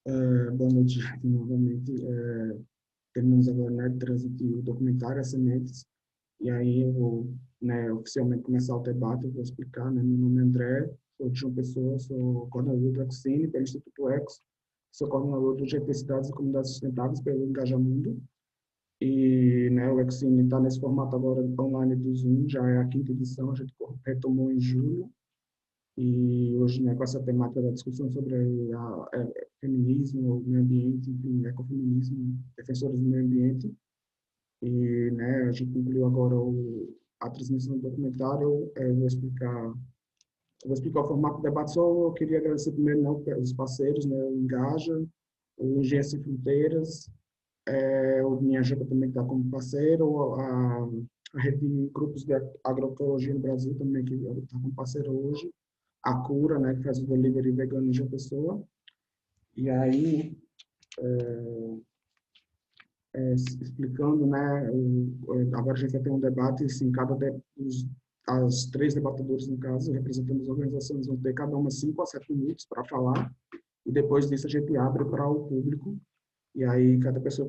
Boa noite novamente. Terminamos agora, né, de transmitir o documentário As Sementes, e aí eu vou, né, oficialmente começar o debate. Eu vou explicar, né? Meu nome é André, sou de João Pessoa, sou coordenador do Ecocine, pelo Instituto Ecos, sou coordenador do GT Cidades e Comunidades Sustentáveis pelo Engajamundo, e, né, o Ecocine está nesse formato agora online do Zoom, já é a quinta edição, a gente retomou em julho, e hoje, né, com essa temática da discussão sobre feminismo, meio ambiente, enfim, ecofeminismo, defensores do meio ambiente, e, né, a gente concluiu agora a transmissão do documentário. Eu vou explicar o formato do debate. Só eu queria agradecer primeiro, né, os parceiros, né, o Engaja, o Engenheiros Sem Fronteiras, o Minha Jeca também que está como parceiro, a rede de grupos de agroecologia no Brasil também, que está como parceiro hoje, a Cura, né, que faz o delivery vegano em João Pessoa. E aí, explicando, né, agora a gente vai ter um debate, assim, as três debatedoras, no caso, representando as organizações, vão ter cada uma 5 a 7 minutos para falar, e depois disso a gente abre para o público, e aí cada pessoa,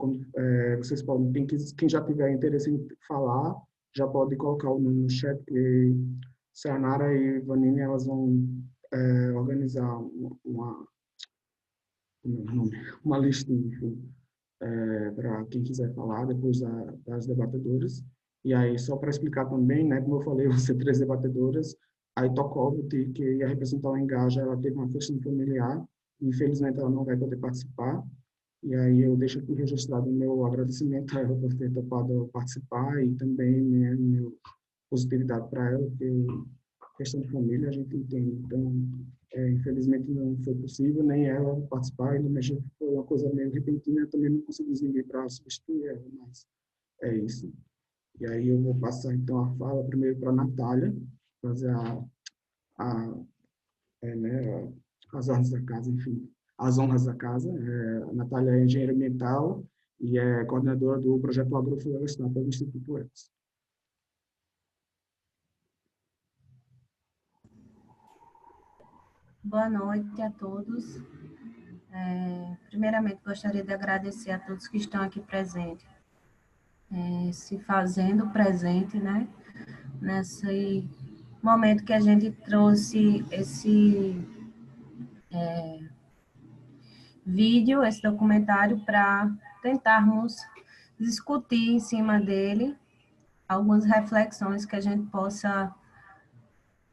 vocês podem, quem já tiver interesse em falar, já pode colocar o nome no chat, que Sayonara e Vanine, elas vão organizar uma lista, enfim, para quem quiser falar depois das debatedoras. E aí, só para explicar também, né, como eu falei, vão ser três debatedoras. A Itokovit, que ia representar o Engaja, ela teve uma questão familiar, infelizmente ela não vai poder participar. E aí eu deixo aqui registrado o meu agradecimento a ela por ter topado participar e também minha positividade para ela, porque questão de família a gente entende. Então, infelizmente não foi possível nem ela participar, e no México foi uma coisa meio repentina, eu também não consegui ninguém para substituir ela, mas é isso. E aí eu vou passar então a fala primeiro para a Natália, fazer a, né, as honras da casa, enfim, as honras da casa. A Natália é engenheira ambiental e é coordenadora do projeto Agroflorestal pelo Instituto ETS. Boa noite a todos. Primeiramente, gostaria de agradecer a todos que estão aqui presentes, se fazendo presente, né, nesse momento que a gente trouxe esse vídeo, esse documentário, para tentarmos discutir em cima dele algumas reflexões que a gente possa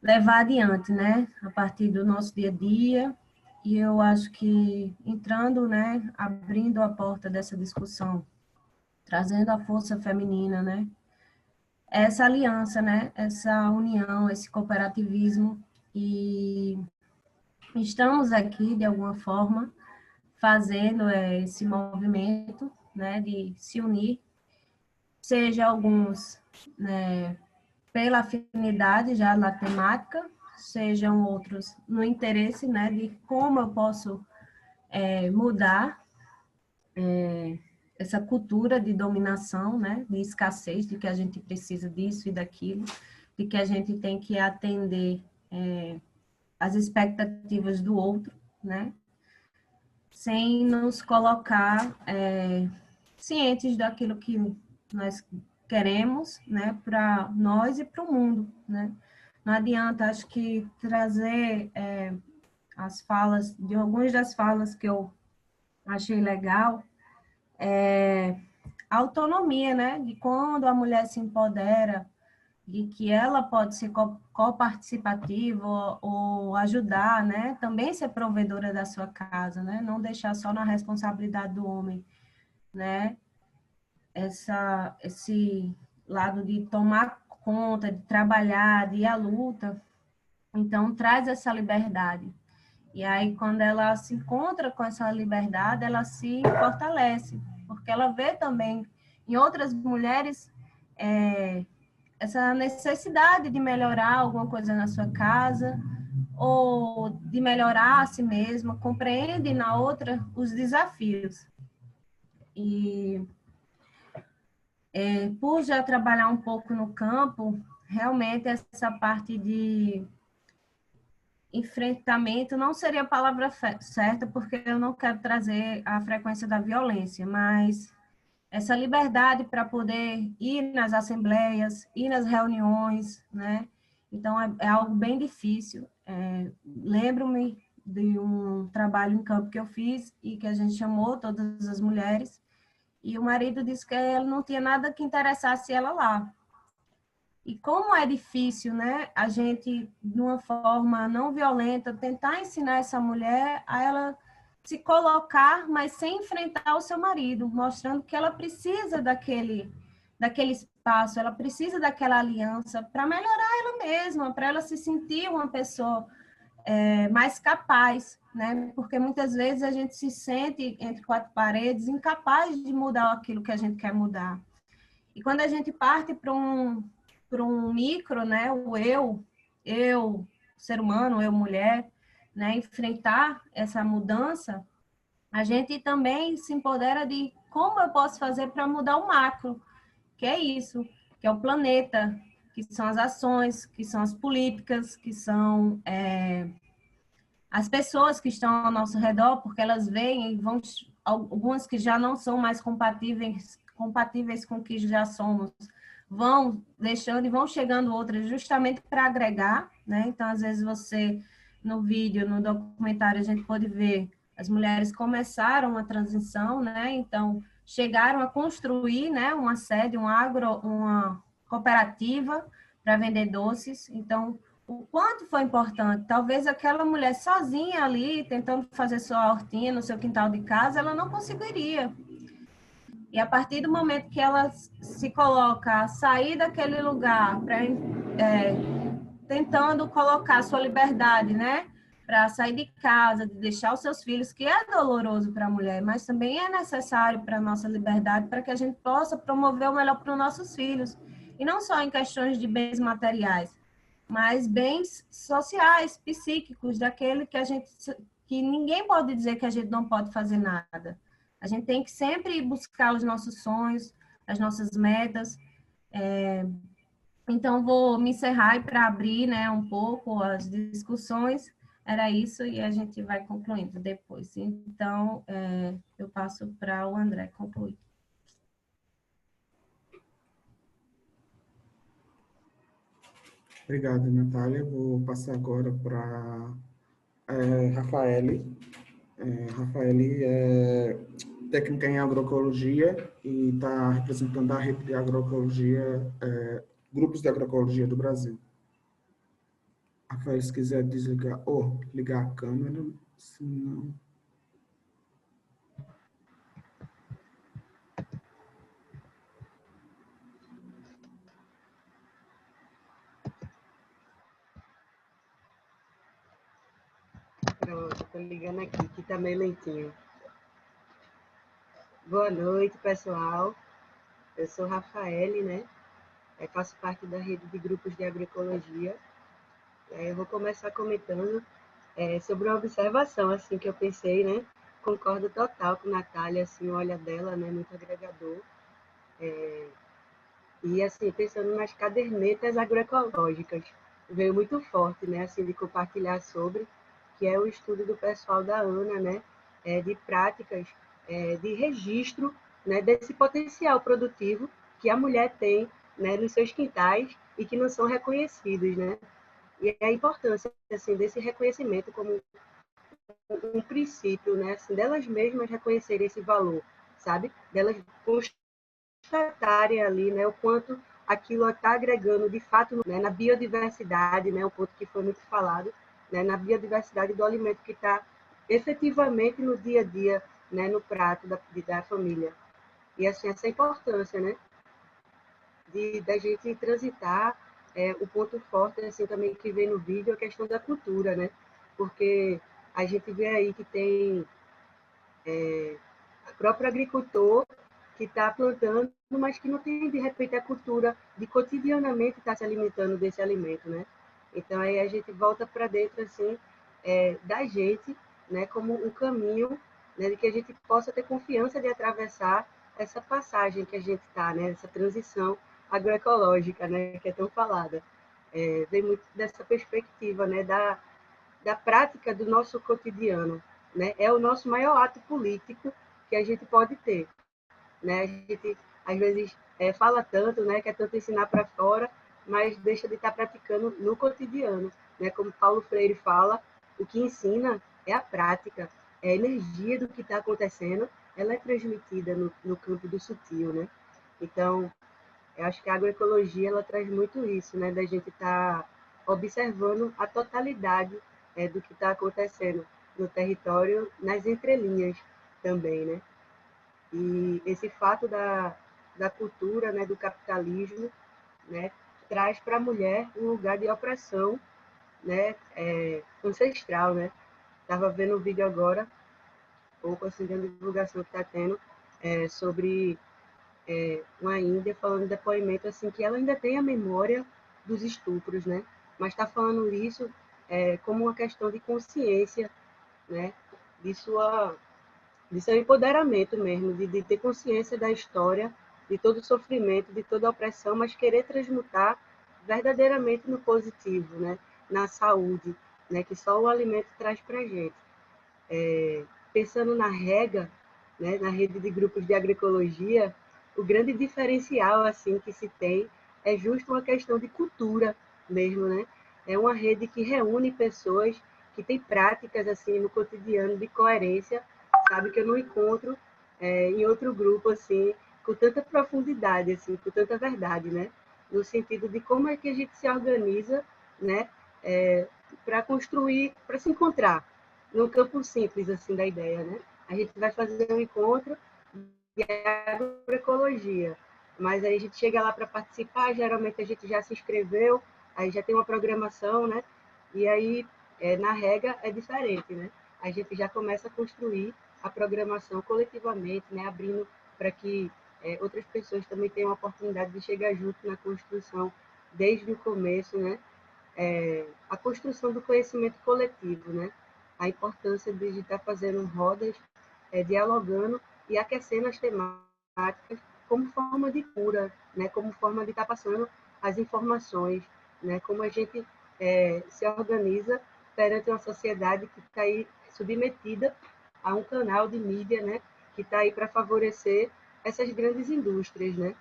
levar adiante, né, a partir do nosso dia a dia. E eu acho que entrando, né, abrindo a porta dessa discussão, trazendo a força feminina, né, essa aliança, né, essa união, esse cooperativismo, e estamos aqui, de alguma forma, fazendo esse movimento, né, de se unir, seja alguns, né, pela afinidade já na temática, sejam outros no interesse, né, de como eu posso mudar essa cultura de dominação, né, de escassez, de que a gente precisa disso e daquilo, de que a gente tem que atender as expectativas do outro, né, sem nos colocar cientes daquilo que nós queremos, né, para nós e para o mundo, né. Não adianta, acho que trazer as falas, de algumas das falas que eu achei legal, a autonomia, né, de quando a mulher se empodera, de que ela pode ser coparticipativa ou ajudar, né, também ser provedora da sua casa, né, não deixar só na responsabilidade do homem, né, esse lado de tomar conta, de trabalhar, de ir à luta. Então, traz essa liberdade. E aí, quando ela se encontra com essa liberdade, ela se fortalece, porque ela vê também em outras mulheres essa necessidade de melhorar alguma coisa na sua casa, ou de melhorar a si mesma, compreende na outra os desafios. E por já trabalhar um pouco no campo, realmente essa parte de enfrentamento não seria a palavra certa, porque eu não quero trazer a frequência da violência, mas essa liberdade para poder ir nas assembleias, ir nas reuniões, né? Então, é algo bem difícil. Lembro-me de um trabalho em campo que eu fiz e que a gente chamou todas as mulheres, e o marido disse que ele não tinha nada que interessasse ela lá. E como é difícil, né, a gente, de uma forma não violenta, tentar ensinar essa mulher a ela se colocar, mas sem enfrentar o seu marido, mostrando que ela precisa daquele espaço, ela precisa daquela aliança para melhorar ela mesma, para ela se sentir uma pessoa mais capaz, né? Porque muitas vezes a gente se sente entre quatro paredes incapaz de mudar aquilo que a gente quer mudar. E quando a gente parte para um micro, né, o eu, ser humano, eu, mulher, né, enfrentar essa mudança, a gente também se empodera de como eu posso fazer para mudar o macro, que é isso, que é o planeta, que são as ações, que são as políticas, que são as pessoas que estão ao nosso redor, porque elas veem e vão, algumas que já não são mais compatíveis com o que já somos, vão deixando e vão chegando outras justamente para agregar, né? Então, às vezes você, no vídeo, no documentário, a gente pode ver as mulheres começaram uma transição, né? Então, chegaram a construir, né, uma sede, uma cooperativa para vender doces. Então, o quanto foi importante. Talvez aquela mulher sozinha ali, tentando fazer sua hortinha no seu quintal de casa, ela não conseguiria. E a partir do momento que ela se coloca a sair daquele lugar, tentando colocar a sua liberdade, né? Para sair de casa, de deixar os seus filhos, que é doloroso para a mulher, mas também é necessário para a nossa liberdade, para que a gente possa promover o melhor para os nossos filhos. E não só em questões de bens materiais, mas bens sociais, psíquicos, daquele que ninguém pode dizer que a gente não pode fazer nada. A gente tem que sempre buscar os nossos sonhos, as nossas metas. Então, vou me encerrar para abrir, né, um pouco as discussões. Era isso e a gente vai concluindo depois. Então, eu passo para o André concluir. Obrigado, Natália. Vou passar agora para Rafaele. Rafaele é técnica em agroecologia e está representando a rede de agroecologia, grupos de agroecologia do Brasil. Rafael, se quiser desligar ou ligar a câmera, se não... Pronto, tô ligando aqui, que tá meio lentinho. Boa noite, pessoal. Eu sou Rafaele, né? Faço parte da rede de grupos de agroecologia. Eu vou começar comentando sobre uma observação, assim, que eu pensei, né? Concordo total com a Natália, assim, o olhar dela, né? Muito agregador. E, assim, pensando nas cadernetas agroecológicas, veio muito forte, né? Assim, de compartilhar sobre, que é o estudo do pessoal da ANA, né? De práticas de registro, né? Desse potencial produtivo que a mulher tem, né? Nos seus quintais e que não são reconhecidos, né? E a importância, assim, desse reconhecimento como um princípio, né? Assim, delas mesmas reconhecerem esse valor, sabe? Delas constatarem ali, né? O quanto aquilo está agregando, de fato, né? Na biodiversidade, né? Um ponto que foi muito falado, né? Na biodiversidade do alimento que está efetivamente no dia a dia, né? No prato da família. E, assim, essa importância, né? Da gente transitar o ponto forte, assim, também que vem no vídeo, a questão da cultura, né? Porque a gente vê aí que tem o próprio agricultor que está plantando, mas que não tem, de repente, a cultura de cotidianamente estar se alimentando desse alimento, né? Então, aí a gente volta para dentro, assim, da gente, né? Como um caminho, né? De que a gente possa ter confiança de atravessar essa passagem que a gente está, né? Essa transição agroecológica, né? Que é tão falada. Vem muito dessa perspectiva, né? da prática do nosso cotidiano, né? É o nosso maior ato político que a gente pode ter, né? A gente, às vezes, fala tanto, né? Quer tanto ensinar para fora, mas deixa de estar praticando no cotidiano, né? Como Paulo Freire fala, o que ensina é a prática, é a energia do que está acontecendo, ela é transmitida no campo do sutil, né? Então, eu acho que a agroecologia ela traz muito isso, né? Da gente estar observando a totalidade do que está acontecendo no território, nas entrelinhas também, né? E esse fato da cultura, né, do capitalismo, né, traz para a mulher um lugar de opressão, né, ancestral, né? Estava vendo um vídeo agora, pouco assim, de uma divulgação que está tendo, sobre uma índia falando de depoimento assim que ela ainda tem a memória dos estupros, né? Mas está falando isso como uma questão de consciência, né? De seu empoderamento mesmo, de ter consciência da história, de todo o sofrimento, de toda a opressão, mas querer transmutar verdadeiramente no positivo, né? Na saúde, né? Que só o alimento traz para a gente. Pensando na REGA, né? Na rede de grupos de agroecologia, o grande diferencial assim que se tem é justo uma questão de cultura mesmo, né? É uma rede que reúne pessoas que têm práticas assim no cotidiano de coerência, sabe, que eu não encontro em outro grupo assim com tanta profundidade, assim, com tanta verdade, né? No sentido de como é que a gente se organiza, né? Para construir, para se encontrar num campo simples assim da ideia, né? A gente vai fazer um encontro de agroecologia, mas aí a gente chega lá para participar, geralmente a gente já se inscreveu, aí já tem uma programação, né? E aí, na regra, é diferente, né? A gente já começa a construir a programação coletivamente, né? Abrindo para que outras pessoas também tenham a oportunidade de chegar junto na construção desde o começo, né? A construção do conhecimento coletivo, né? A importância de estar fazendo rodas, dialogando e aquecendo as temáticas como forma de cura, né? Como forma de estar passando as informações, né? Como a gente se organiza perante uma sociedade que está aí submetida a um canal de mídia, né? Que está aí para favorecer essas grandes indústrias, né?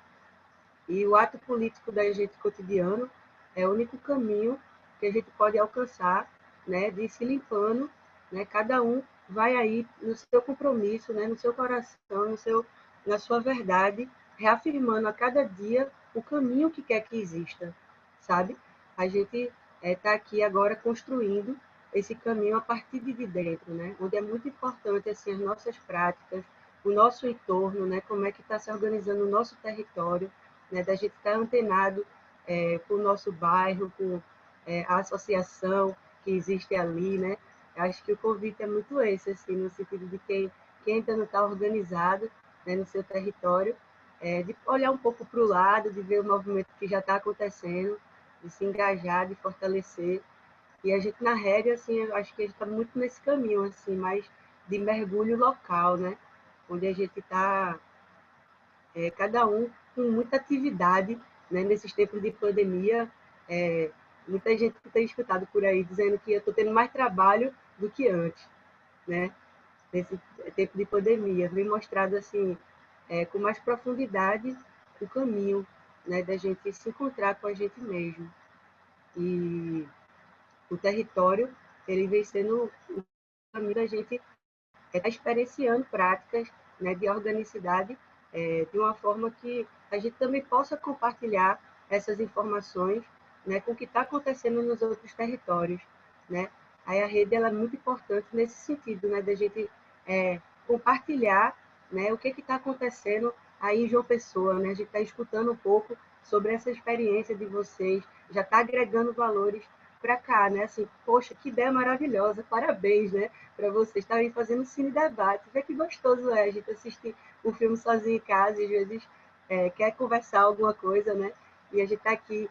E o ato político da gente cotidiano é o único caminho que a gente pode alcançar, né, de se limpando, né? Cada um vai aí no seu compromisso, né, no seu coração, na sua verdade, reafirmando a cada dia o caminho que quer que exista, sabe? A gente está aqui agora construindo esse caminho a partir de dentro, né? Onde é muito importante assim as nossas práticas, o nosso entorno, né? Como é que está se organizando o nosso território, né? Da gente estar antenado com o nosso bairro, com a associação que existe ali, né? Acho que o convite é muito esse, assim, no sentido de quem ainda não está organizado, né, no seu território, de olhar um pouco para o lado, de ver o movimento que já está acontecendo, de se engajar, de fortalecer. E a gente, na regra, assim, eu acho que a gente está muito nesse caminho, assim, mais de mergulho local, né? Onde a gente está, cada um com muita atividade, né? Nesses tempos de pandemia, muita gente que tem escutado por aí dizendo que eu estou tendo mais trabalho do que antes, né? Nesse tempo de pandemia, vem mostrado assim, com mais profundidade o caminho, né, da gente se encontrar com a gente mesmo. E o território, ele vem sendo o caminho da gente estar experienciando práticas, né, de organicidade, de uma forma que a gente também possa compartilhar essas informações, né, com o que está acontecendo nos outros territórios, né? Aí a rede ela é muito importante nesse sentido, né, da gente compartilhar, né, o que está acontecendo aí em João Pessoa, né? A gente está escutando um pouco sobre essa experiência de vocês, já está agregando valores para cá, né? Assim, poxa, que ideia maravilhosa, parabéns, né? Para vocês estarem fazendo cine debate. Vê que gostoso é a gente assistir um filme sozinho em casa e às vezes quer conversar alguma coisa, né? E a gente está aqui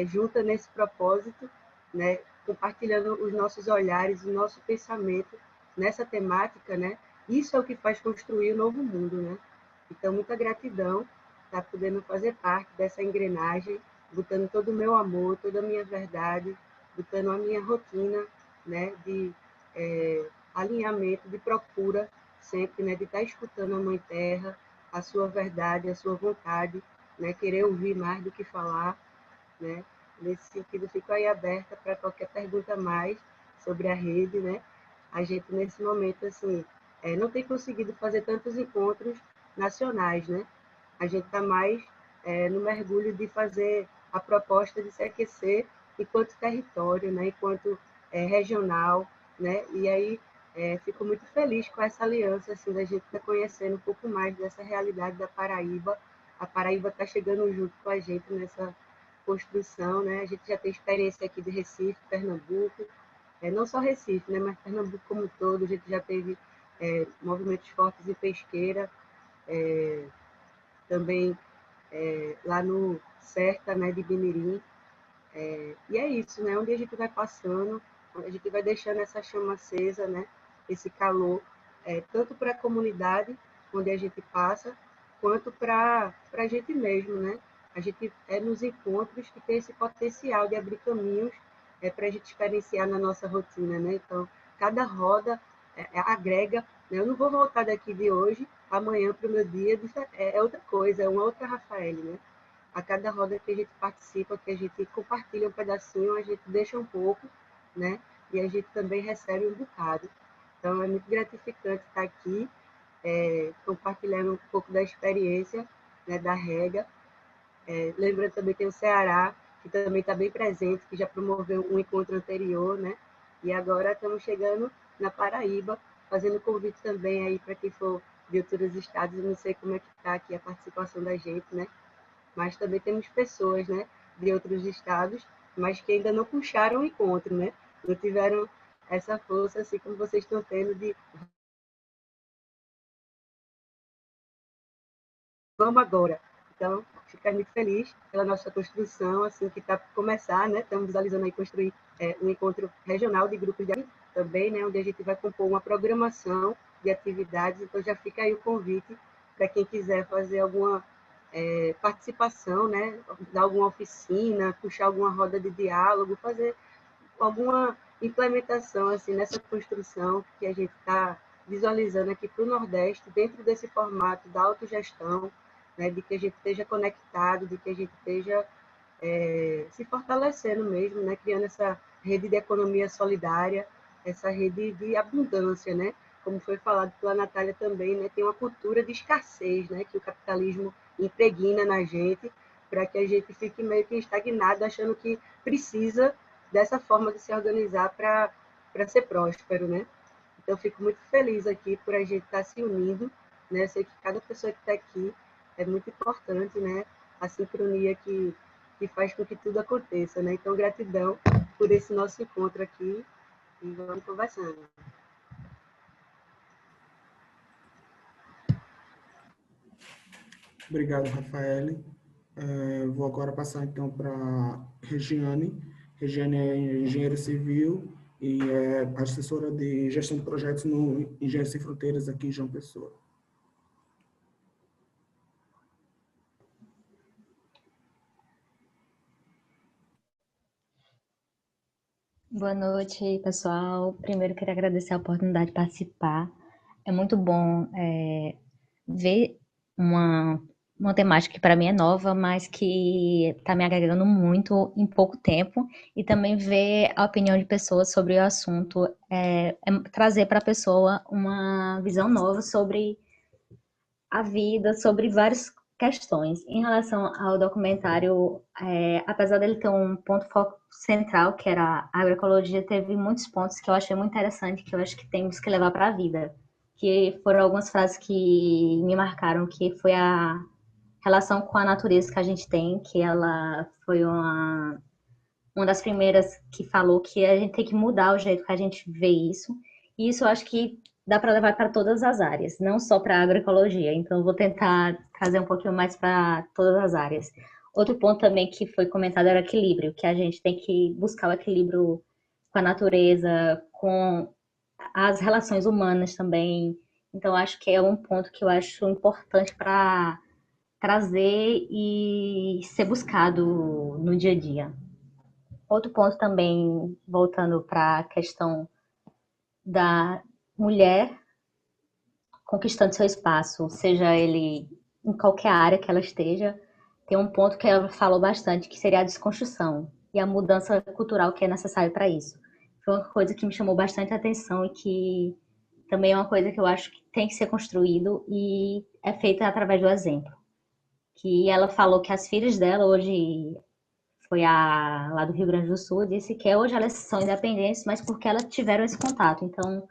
junta nesse propósito, né? Compartilhando os nossos olhares, o nosso pensamento nessa temática, né? Isso é o que faz construir o novo mundo, né? Então, muita gratidão por podendo fazer parte dessa engrenagem, botando todo o meu amor, toda a minha verdade, botando a minha rotina né, de alinhamento, de procura sempre, né, de estar escutando a Mãe Terra, a sua verdade, a sua vontade, né, querer ouvir mais do que falar, né? Nesse sentido, fico aí aberta para qualquer pergunta mais sobre a rede, né? A gente, nesse momento, assim, não tem conseguido fazer tantos encontros nacionais, né? A gente está mais no mergulho de fazer a proposta de se aquecer enquanto território, né? Enquanto regional, né? E aí fico muito feliz com essa aliança, assim, da gente estar conhecendo um pouco mais dessa realidade da Paraíba. A Paraíba está chegando junto com a gente nessa construção, né? A gente já tem experiência aqui de Recife, Pernambuco, não só Recife, né? Mas Pernambuco como um todo, a gente já teve movimentos fortes em Pesqueira, também lá no Serta, né, de Bimirim. E é isso, né? Onde a gente vai passando, a gente vai deixando essa chama acesa, né? Esse calor, tanto para a comunidade onde a gente passa, quanto para a gente mesmo, né? A gente é nos encontros que tem esse potencial de abrir caminhos para a gente experienciar na nossa rotina, né? Então, cada roda agrega, né? Eu não vou voltar daqui de hoje, amanhã para o meu dia, é outra coisa, é uma outra Rafael, né? A cada roda que a gente participa, que a gente compartilha um pedacinho, a gente deixa um pouco, né? E a gente também recebe um bocado. Então, é muito gratificante estar aqui, compartilhando um pouco da experiência, né, da Rega. Lembrando também que tem o Ceará, que também está bem presente, que já promoveu um encontro anterior, né? E agora estamos chegando na Paraíba, fazendo convite também aí para quem for de outros estados. Eu não sei como é que está aqui a participação da gente, né? Mas também temos pessoas, né, de outros estados, mas que ainda não puxaram o encontro, né? Não tiveram essa força, assim como vocês estão tendo, de vamos agora. Então, ficar muito feliz pela nossa construção, assim, que está por começar, né? Estamos visualizando aí construir um encontro regional de grupos de também, né? Onde a gente vai compor uma programação de atividades. Então, já fica aí o convite para quem quiser fazer alguma participação, né? Dar alguma oficina, puxar alguma roda de diálogo, fazer alguma implementação assim nessa construção que a gente está visualizando aqui para o Nordeste, dentro desse formato da autogestão, né, de que a gente esteja conectado, de que a gente esteja se fortalecendo mesmo, né, criando essa rede de economia solidária, essa rede de abundância, né, como foi falado pela Natália também, né, tem uma cultura de escassez, né, que o capitalismo impregna na gente, para que a gente fique meio que estagnado, achando que precisa dessa forma de se organizar para ser próspero, né? Então, fico muito feliz aqui por a gente estar se unindo, né? Eu sei que cada pessoa que está aqui é muito importante, né? A sincronia que faz com que tudo aconteça, né? Então, gratidão por esse nosso encontro aqui e vamos conversando. Obrigado, Rafael. Vou agora passar, então, para Regiane. Regiane é engenheira civil e é assessora de gestão de projetos no Engenheiros Sem Fronteiras, aqui em João Pessoa. Boa noite, pessoal. Primeiro, queria agradecer a oportunidade de participar. É muito bom ver uma temática que para mim é nova, mas que está me agregando muito em pouco tempo, e também ver a opinião de pessoas sobre o assunto, trazer para a pessoa uma visão nova sobre a vida, sobre várias questões. Em relação ao documentário, apesar dele ter um ponto foco central, que era a agroecologia, teve muitos pontos que eu achei muito interessante, que eu acho que temos que levar para a vida, que foram algumas frases que me marcaram, que foi a relação com a natureza que a gente tem, que ela foi uma das primeiras que falou que a gente tem que mudar o jeito que a gente vê isso. E isso eu acho que dá para levar para todas as áreas, não só para a agroecologia. Então, eu vou tentar trazer um pouquinho mais para todas as áreas. Outro ponto também que foi comentado era o equilíbrio, que a gente tem que buscar o equilíbrio com a natureza, com as relações humanas também. Então, acho que é um ponto que eu acho importante para trazer e ser buscado no dia a dia. outro ponto também, voltando para a questão da mulher conquistando seu espaço, seja ele em qualquer área que ela esteja, tem um ponto que ela falou bastante, que seria a desconstrução e a mudança cultural que é necessária para isso. Foi uma coisa que me chamou bastante atenção e que também é uma coisa que eu acho que tem que ser construído e é feita através do exemplo. Que ela falou que as filhas dela hoje foi lá do Rio Grande do Sul, disse que hoje elas são independentes, mas porque elas tiveram esse contato. Então,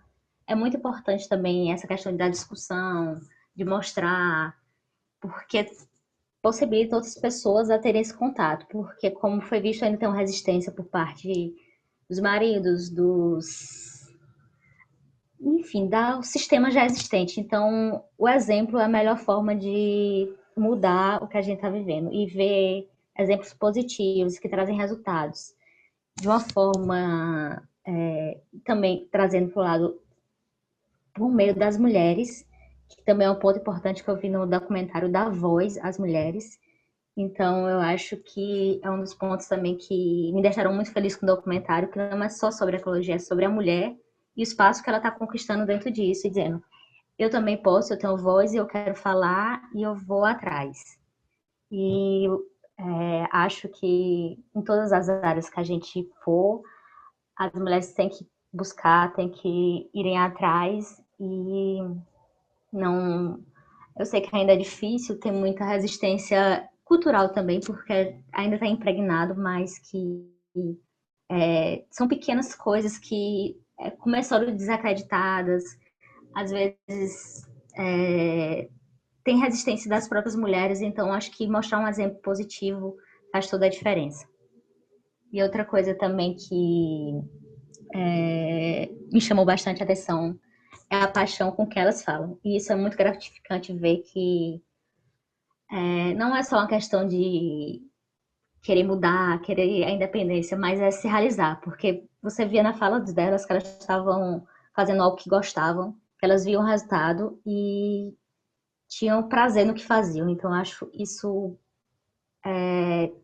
é muito importante também essa questão da discussão, de mostrar, porque possibilita outras pessoas a terem esse contato, porque como foi visto ainda tem uma resistência por parte dos maridos, enfim, do sistema já existente. Então, o exemplo é a melhor forma de mudar o que a gente está vivendo e ver exemplos positivos que trazem resultados de uma forma também trazendo para o lado por meio das mulheres, que também é um ponto importante que eu vi no documentário, dar voz às mulheres. Então, eu acho que é um dos pontos também que me deixaram muito feliz com o documentário, que não é só sobre ecologia, é sobre a mulher e o espaço que ela está conquistando dentro disso, e dizendo, eu também posso, eu tenho voz e eu quero falar e eu vou atrás. E acho que em todas as áreas que a gente for, as mulheres têm que buscar, têm que irem atrás e não. Eu sei que ainda é difícil, tem muita resistência cultural também, porque ainda está impregnado, mas que são pequenas coisas que começaram desacreditadas, às vezes tem resistência das próprias mulheres, então acho que mostrar um exemplo positivo faz toda a diferença. E outra coisa também que me chamou bastante a atenção é a paixão com que elas falam. E isso é muito gratificante ver que não é só uma questão de querer mudar, querer a independência, mas é se realizar, porque você via na fala delas que elas estavam fazendo algo que gostavam, que elas viam o resultado e tinham prazer no que faziam. Então, acho isso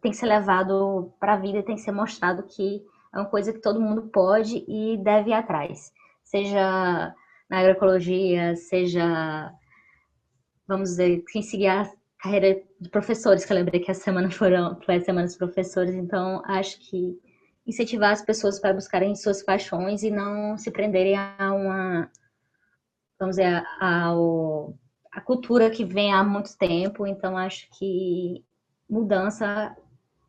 tem que ser levado para a vida, tem que ser mostrado que é uma coisa que todo mundo pode e deve ir atrás. Seja na agroecologia, seja, vamos dizer, quem seguir a carreira de professores, que eu lembrei que essa semana foi a semana dos professores, então acho que incentivar as pessoas para buscarem suas paixões e não se prenderem a uma, vamos dizer, a cultura que vem há muito tempo, então acho que mudança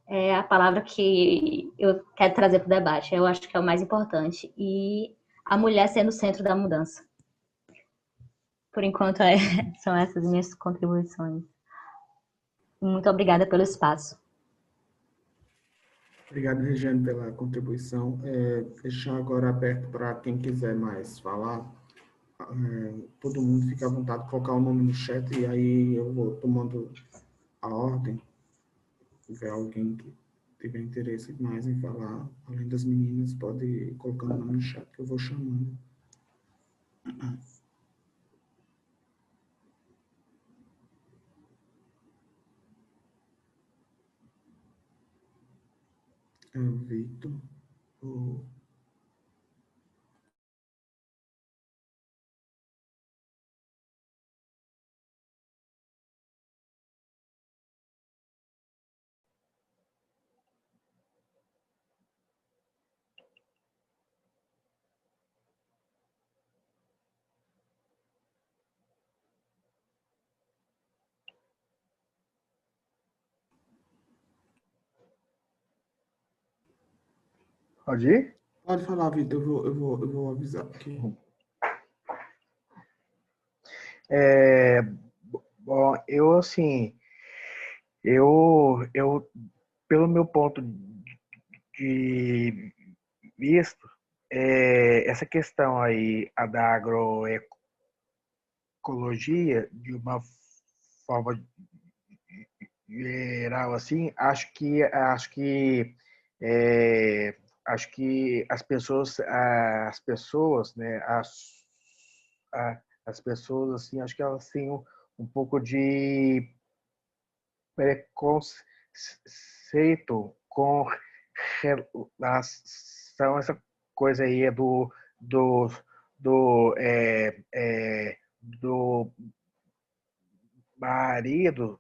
é a palavra que eu quero trazer para o debate. Eu acho que é o mais importante. E a mulher sendo o centro da mudança. Por enquanto, são essas minhas contribuições. Muito obrigada pelo espaço. Obrigado, Regiane, pela contribuição. Deixar agora aberto para quem quiser mais falar. Todo mundo fica à vontade de colocar o nome no chat e aí eu vou tomando a ordem. Se tiver alguém que tiver interesse mais em falar, além das meninas, pode ir colocando o nome no chat que eu vou chamando. Vitor, Pode ir? Pode falar, Vitor, eu vou avisar aqui. Bom, eu assim, eu pelo meu ponto de vista, essa questão aí, a da agroecologia, de uma forma geral, assim, acho que as pessoas, né, as pessoas, assim, acho que elas têm um pouco de preconceito com relação, essa coisa aí é do, do, do marido,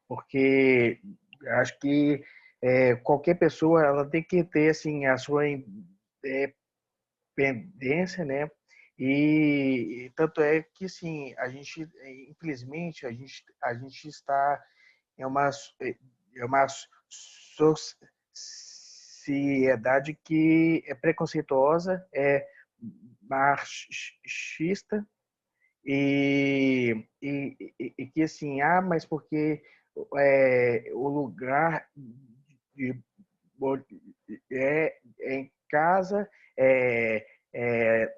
porque acho que qualquer pessoa ela tem que ter assim a sua independência, né? E tanto é que sim, a gente infelizmente a gente está em uma sociedade que é preconceituosa, é machista e que assim, mas porque o lugar de, é em casa, é, é,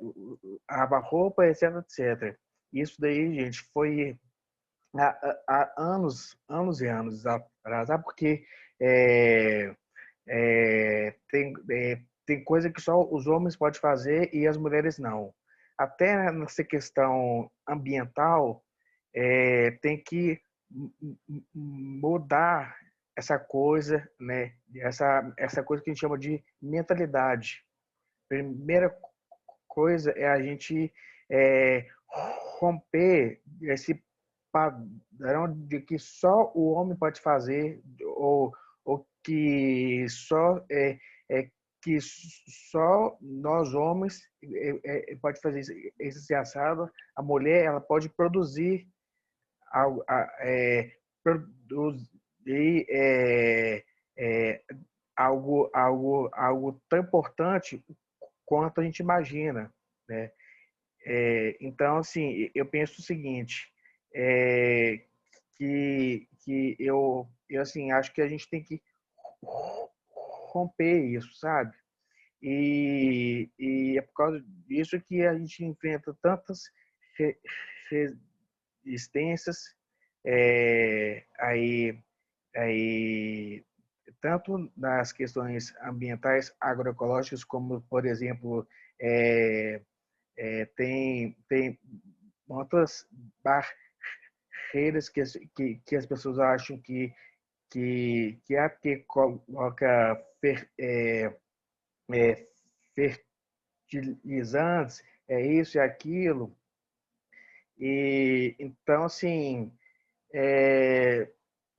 lavar roupa, etc, etc. Isso daí, gente, foi há anos e anos atrás, sabe? Porque é, tem coisa que só os homens podem fazer e as mulheres não. Até nessa questão ambiental, tem que mudar essa coisa, né? Essa coisa que a gente chama de mentalidade. Primeira coisa é a gente romper esse padrão de que só o homem pode fazer ou que só que só nós homens pode fazer esse assado. A mulher ela pode produzir algo, produzir algo tão importante quanto a gente imagina, né? Então, assim, eu penso o seguinte, que eu assim, acho que a gente tem que romper isso, sabe? E é por causa disso que a gente enfrenta tantas resistências aí tanto nas questões ambientais, agroecológicas, como, por exemplo, tem outras barreiras que as pessoas acham que é porque coloca fertilizantes, é isso e aquilo. E então, assim,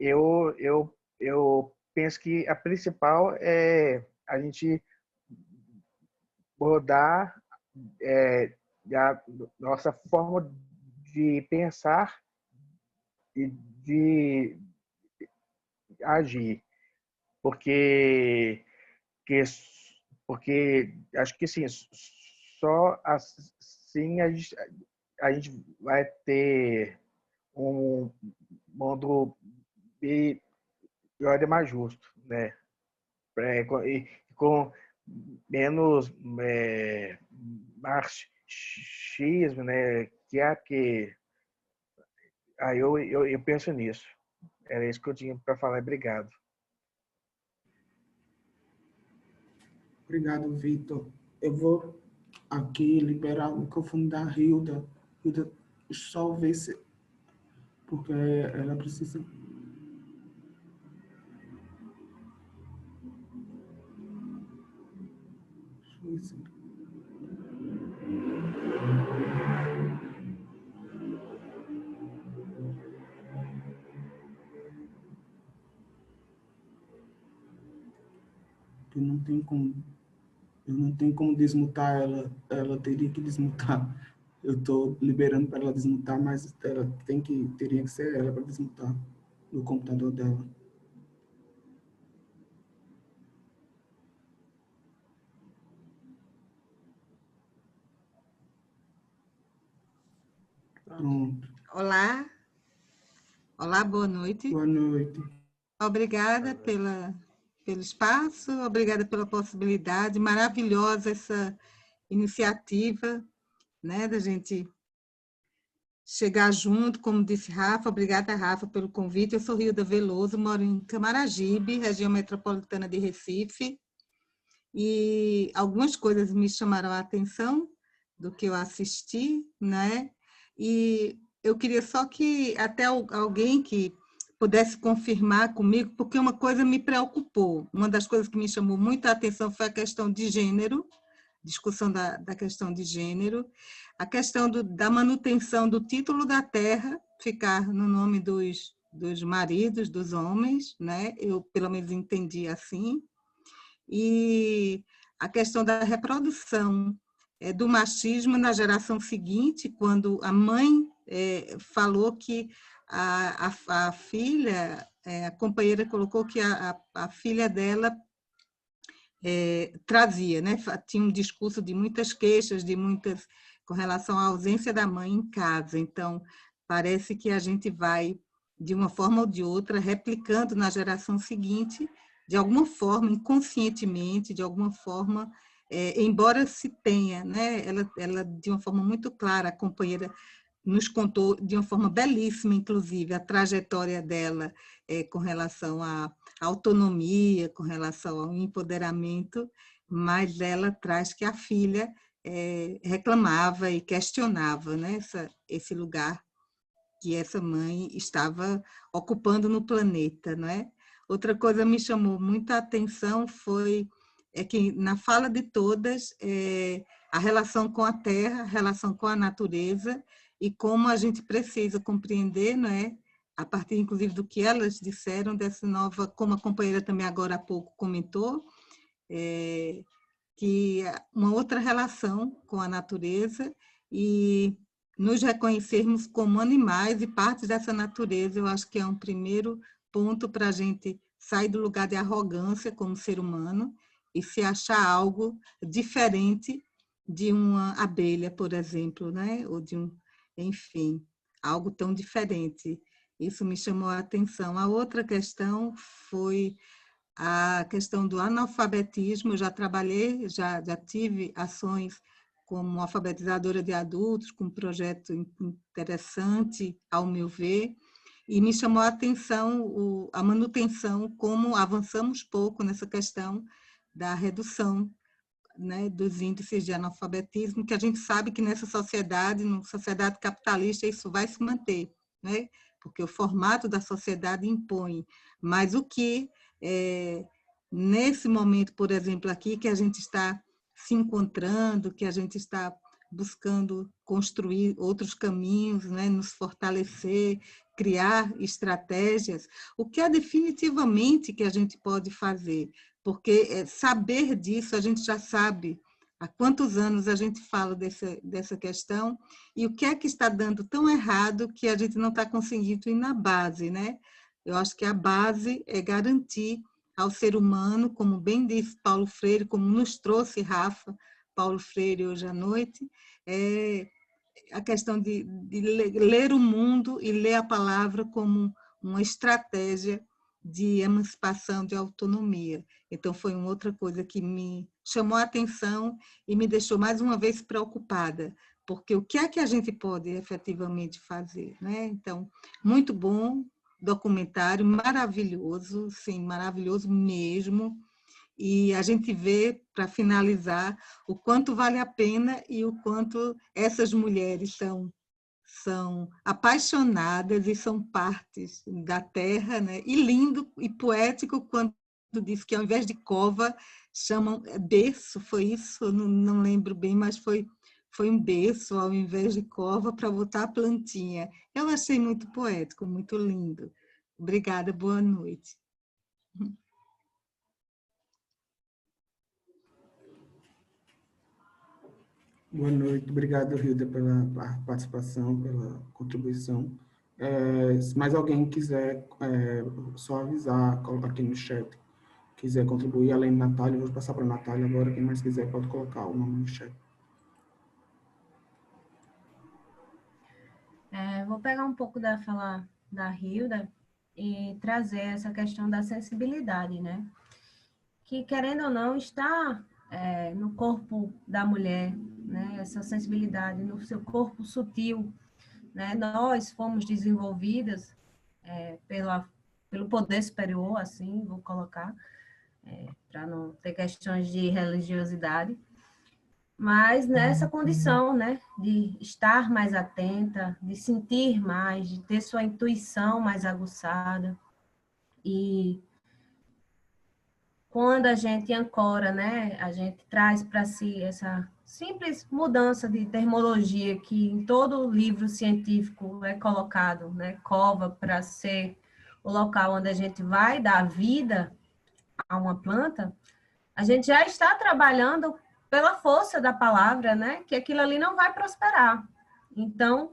eu penso que a principal é a gente mudar a nossa forma de pensar e de agir, porque que, porque acho que sim, só assim a gente vai ter um mundo melhor e mais justo, né? Com menos machismo, né? Que aí eu penso nisso. Era isso que eu tinha para falar. Obrigado. Obrigado, Vitor. Eu vou aqui liberar o microfone da Hilda. Hilda, só ver se... Porque ela precisa... Deixa eu ver. Eu não tenho como desmutar ela. Ela teria que desmutar. Eu estou liberando para ela desmutar, mas ela teria que ser ela para desmutar no computador dela. Pronto. Olá. Olá, boa noite. Boa noite. Obrigada pelo espaço, obrigada pela possibilidade, maravilhosa essa iniciativa, né, da gente chegar junto, como disse Rafa. Obrigada, Rafa, pelo convite. Eu sou Hilda Veloso, moro em Camaragibe, região metropolitana de Recife, e algumas coisas me chamaram a atenção do que eu assisti, né? E eu queria só que até alguém que pudesse confirmar comigo, porque uma coisa me preocupou. Uma das coisas que me chamou muita atenção foi a questão de gênero, discussão da questão de gênero, a questão da manutenção do título da terra, ficar no nome dos maridos, dos homens, né? Eu, pelo menos, entendi assim. E a questão da reprodução do machismo na geração seguinte, quando a mãe falou que a filha, a companheira colocou que a filha dela trazia, né? Tinha um discurso de muitas queixas, com relação à ausência da mãe em casa. Então, parece que a gente vai, de uma forma ou de outra, replicando na geração seguinte, de alguma forma, inconscientemente, de alguma forma, embora se tenha, né? Ela, de uma forma muito clara, a companheira nos contou de uma forma belíssima, inclusive, a trajetória dela com relação à autonomia, com relação ao empoderamento, mas ela traz que a filha reclamava e questionava, né, esse lugar que essa mãe estava ocupando no planeta, não é? Outra coisa que me chamou muita atenção foi que na fala de todas a relação com a terra, a relação com a natureza e como a gente precisa compreender, não é? A partir, inclusive, do que elas disseram, dessa nova, como a companheira também agora há pouco comentou, que uma outra relação com a natureza e nos reconhecermos como animais e partes dessa natureza, eu acho que é um primeiro ponto para a gente sair do lugar de arrogância como ser humano e se achar algo diferente de uma abelha, por exemplo, né? Ou de enfim, algo tão diferente. Isso me chamou a atenção. A outra questão foi a questão do analfabetismo. Eu já trabalhei, já tive ações como alfabetizadora de adultos, com um projeto interessante, ao meu ver, e me chamou a atenção a manutenção, como avançamos pouco nessa questão da redução, né, dos índices de analfabetismo, que a gente sabe que nessa sociedade, numa sociedade capitalista, isso vai se manter, né? Porque o formato da sociedade impõe. Mas o que, nesse momento, por exemplo, aqui, que a gente está se encontrando, que a gente está buscando construir outros caminhos, né, nos fortalecer, criar estratégias, o que é definitivamente que a gente pode fazer? Porque saber disso, a gente já sabe há quantos anos a gente fala dessa questão e o que é que está dando tão errado que a gente não está conseguindo ir na base, né? Eu acho que a base é garantir ao ser humano, como bem disse Paulo Freire, como nos trouxe Rafa, Paulo Freire hoje à noite, a questão de ler o mundo e ler a palavra como uma estratégia de emancipação, de autonomia. Então, foi uma outra coisa que me chamou a atenção e me deixou mais uma vez preocupada, porque o que é que a gente pode efetivamente fazer, né? Então, muito bom, documentário, maravilhoso, sim, maravilhoso mesmo, e a gente vê, para finalizar, o quanto vale a pena e o quanto essas mulheres são apaixonadas e são partes da terra, né? E lindo e poético quando diz que ao invés de cova chamam berço, foi isso? Eu não lembro bem, mas foi um berço ao invés de cova para botar a plantinha. Eu achei muito poético, muito lindo. Obrigada, boa noite. Boa noite, obrigado, Hilda, pela participação, pela contribuição. Se mais alguém quiser, só avisar aqui no chat, quiser contribuir, além de Natália, eu vou passar para a Natália agora, quem mais quiser pode colocar o nome no chat. Vou pegar um pouco da fala da Hilda e trazer essa questão da sensibilidade, né? Que, querendo ou não, está no corpo da mulher, né? Essa sensibilidade no seu corpo sutil, né? Nós fomos desenvolvidas pelo poder superior, assim, vou colocar, para não ter questões de religiosidade, mas nessa condição, né, de estar mais atenta, de sentir mais, de ter sua intuição mais aguçada. E quando a gente ancora, né, a gente traz para si essa simples mudança de termologia que em todo livro científico é colocado, né, cova para ser o local onde a gente vai dar vida a uma planta, a gente já está trabalhando pela força da palavra, né, que aquilo ali não vai prosperar. Então,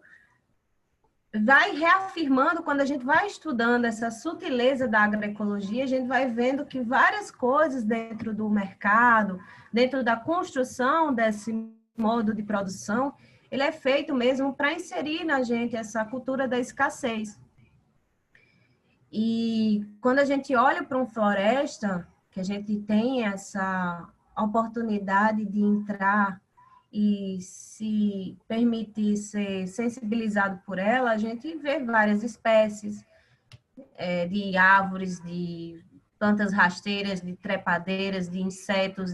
vai reafirmando, quando a gente vai estudando essa sutileza da agroecologia, a gente vai vendo que várias coisas dentro do mercado, dentro da construção desse modo de produção, ele é feito mesmo para inserir na gente essa cultura da escassez. E quando a gente olha para uma floresta, que a gente tem essa oportunidade de entrar e se permitir ser sensibilizado por ela, a gente vê várias espécies de árvores, de plantas rasteiras, de trepadeiras, de insetos,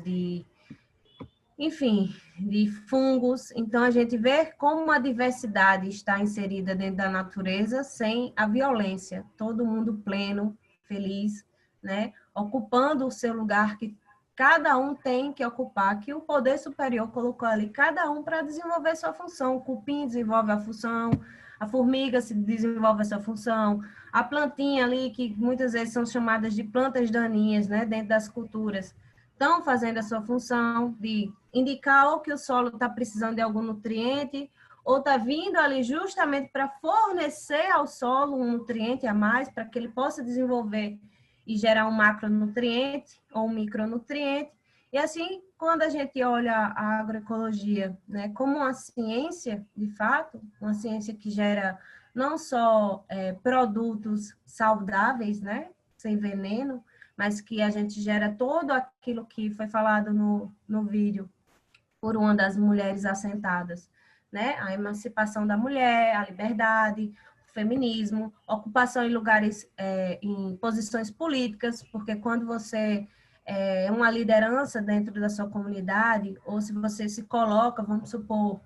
enfim, de fungos. Então, a gente vê como a diversidade está inserida dentro da natureza sem a violência. Todo mundo pleno, feliz, né? Ocupando o seu lugar que cada um tem que ocupar, que o poder superior colocou ali, cada um para desenvolver sua função. O cupim desenvolve a função, a formiga se desenvolve essa função, a plantinha ali, que muitas vezes são chamadas de plantas daninhas, né, dentro das culturas, estão fazendo a sua função de indicar ou que o solo está precisando de algum nutriente, ou está vindo ali justamente para fornecer ao solo um nutriente a mais, para que ele possa desenvolver e gerar um macronutriente ou um micronutriente. E assim, quando a gente olha a agroecologia, né, como uma ciência, de fato, uma ciência que gera não só produtos saudáveis, né, sem veneno, mas que a gente gera todo aquilo que foi falado no vídeo por uma das mulheres assentadas, né? A emancipação da mulher, a liberdade, o feminismo, ocupação em lugares, em posições políticas, porque quando você é uma liderança dentro da sua comunidade, ou se você se coloca, vamos supor,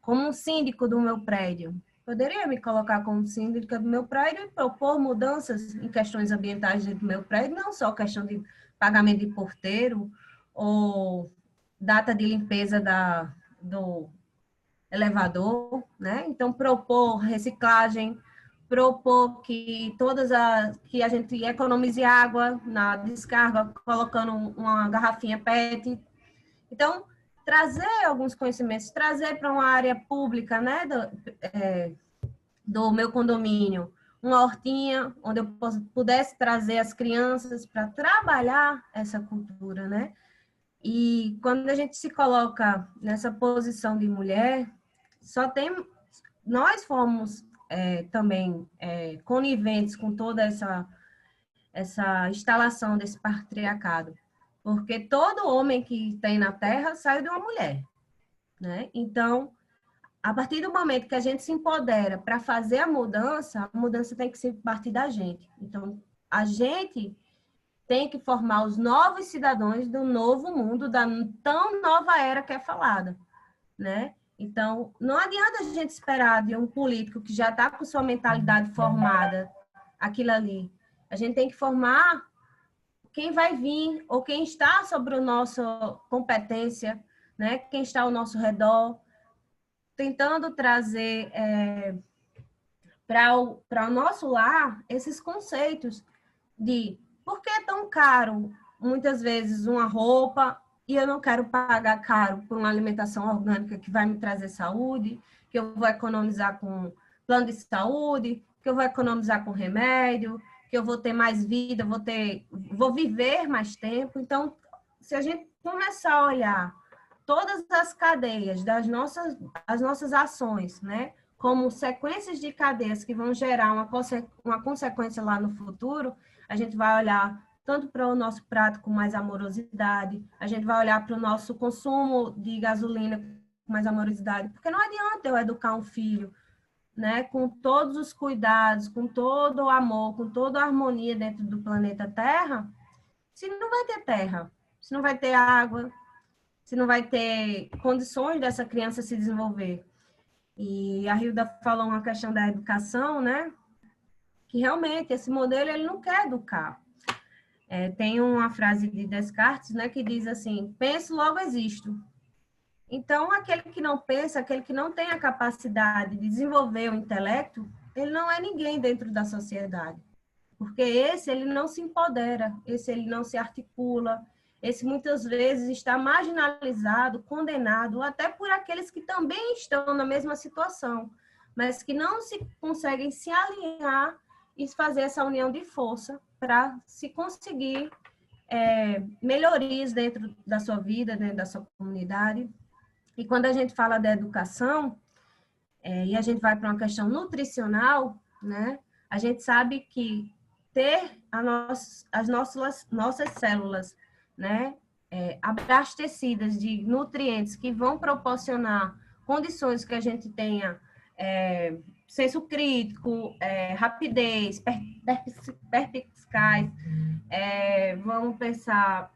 como um síndico do meu prédio, poderia me colocar como síndica do meu prédio e propor mudanças em questões ambientais dentro do meu prédio, não só questão de pagamento de porteiro ou data de limpeza do elevador, né? Então, propor reciclagem, propor que que a gente economize água na descarga, colocando uma garrafinha PET. Então, trazer alguns conhecimentos, trazer para uma área pública, né, do meu condomínio, uma hortinha onde eu pudesse trazer as crianças para trabalhar essa cultura, né? E quando a gente se coloca nessa posição de mulher, nós fomos também coniventes com toda essa instalação desse patriarcado, porque todo homem que tem na Terra saiu de uma mulher, né? Então, a partir do momento que a gente se empodera para fazer a mudança tem que ser partir da gente. Então, a gente tem que formar os novos cidadãos do novo mundo, da tão nova era que é falada, né? Então, não adianta a gente esperar de um político que já está com sua mentalidade formada, aquilo ali. A gente tem que formar quem vai vir, ou quem está sobre a nossa competência, né? Quem está ao nosso redor, tentando trazer para o nosso lar esses conceitos de por que é tão caro, muitas vezes, uma roupa, e eu não quero pagar caro por uma alimentação orgânica que vai me trazer saúde, que eu vou economizar com plano de saúde, que eu vou economizar com remédio, que eu vou ter mais vida, vou viver mais tempo. Então, se a gente começar a olhar todas as cadeias as nossas ações, né, como sequências de cadeias que vão gerar uma consequência lá no futuro, a gente vai olhar tanto para o nosso prato com mais amorosidade, a gente vai olhar para o nosso consumo de gasolina com mais amorosidade, porque não adianta eu educar um filho, né, com todos os cuidados, com todo o amor, com toda a harmonia dentro do planeta Terra, se não vai ter terra, se não vai ter água, se não vai ter condições dessa criança se desenvolver. E a Hilda falou uma questão da educação, né? Que realmente esse modelo ele não quer educar. Tem uma frase de Descartes, né, que diz assim: penso, logo existo. Então, aquele que não pensa, aquele que não tem a capacidade de desenvolver o intelecto, ele não é ninguém dentro da sociedade. Porque esse, ele não se empodera, esse, ele não se articula, esse, muitas vezes, está marginalizado, condenado, até por aqueles que também estão na mesma situação, mas que não se conseguem se alinhar e fazer essa união de força para se conseguir melhorias dentro da sua vida, dentro da sua comunidade. E quando a gente fala da educação, e a gente vai para uma questão nutricional, né, a gente sabe que ter as nossas células, né, abastecidas de nutrientes que vão proporcionar condições que a gente tenha senso crítico, rapidez, perspicaz, vamos pensar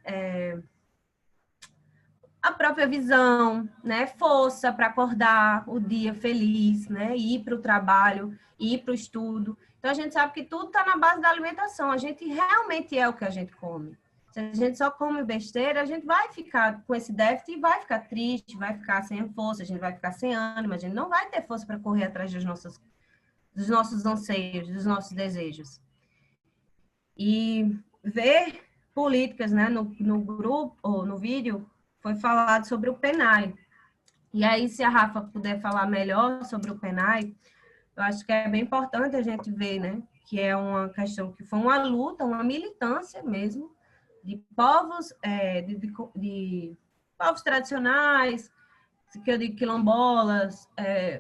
a própria visão, né, força para acordar o dia feliz, né, ir para o trabalho, ir para o estudo. Então, a gente sabe que tudo está na base da alimentação. A gente realmente é o que a gente come. Se a gente só come besteira, a gente vai ficar com esse déficit e vai ficar triste, vai ficar sem força, a gente vai ficar sem ânimo, a gente não vai ter força para correr atrás dos nossos anseios, dos nossos desejos. E ver políticas, né, no grupo, ou no vídeo, foi falado sobre o PNAE. E aí, se a Rafa puder falar melhor sobre o PNAE, eu acho que é bem importante a gente ver, né, que é uma questão que foi uma luta, uma militância mesmo, de povos, de povos tradicionais, que eu digo quilombolas,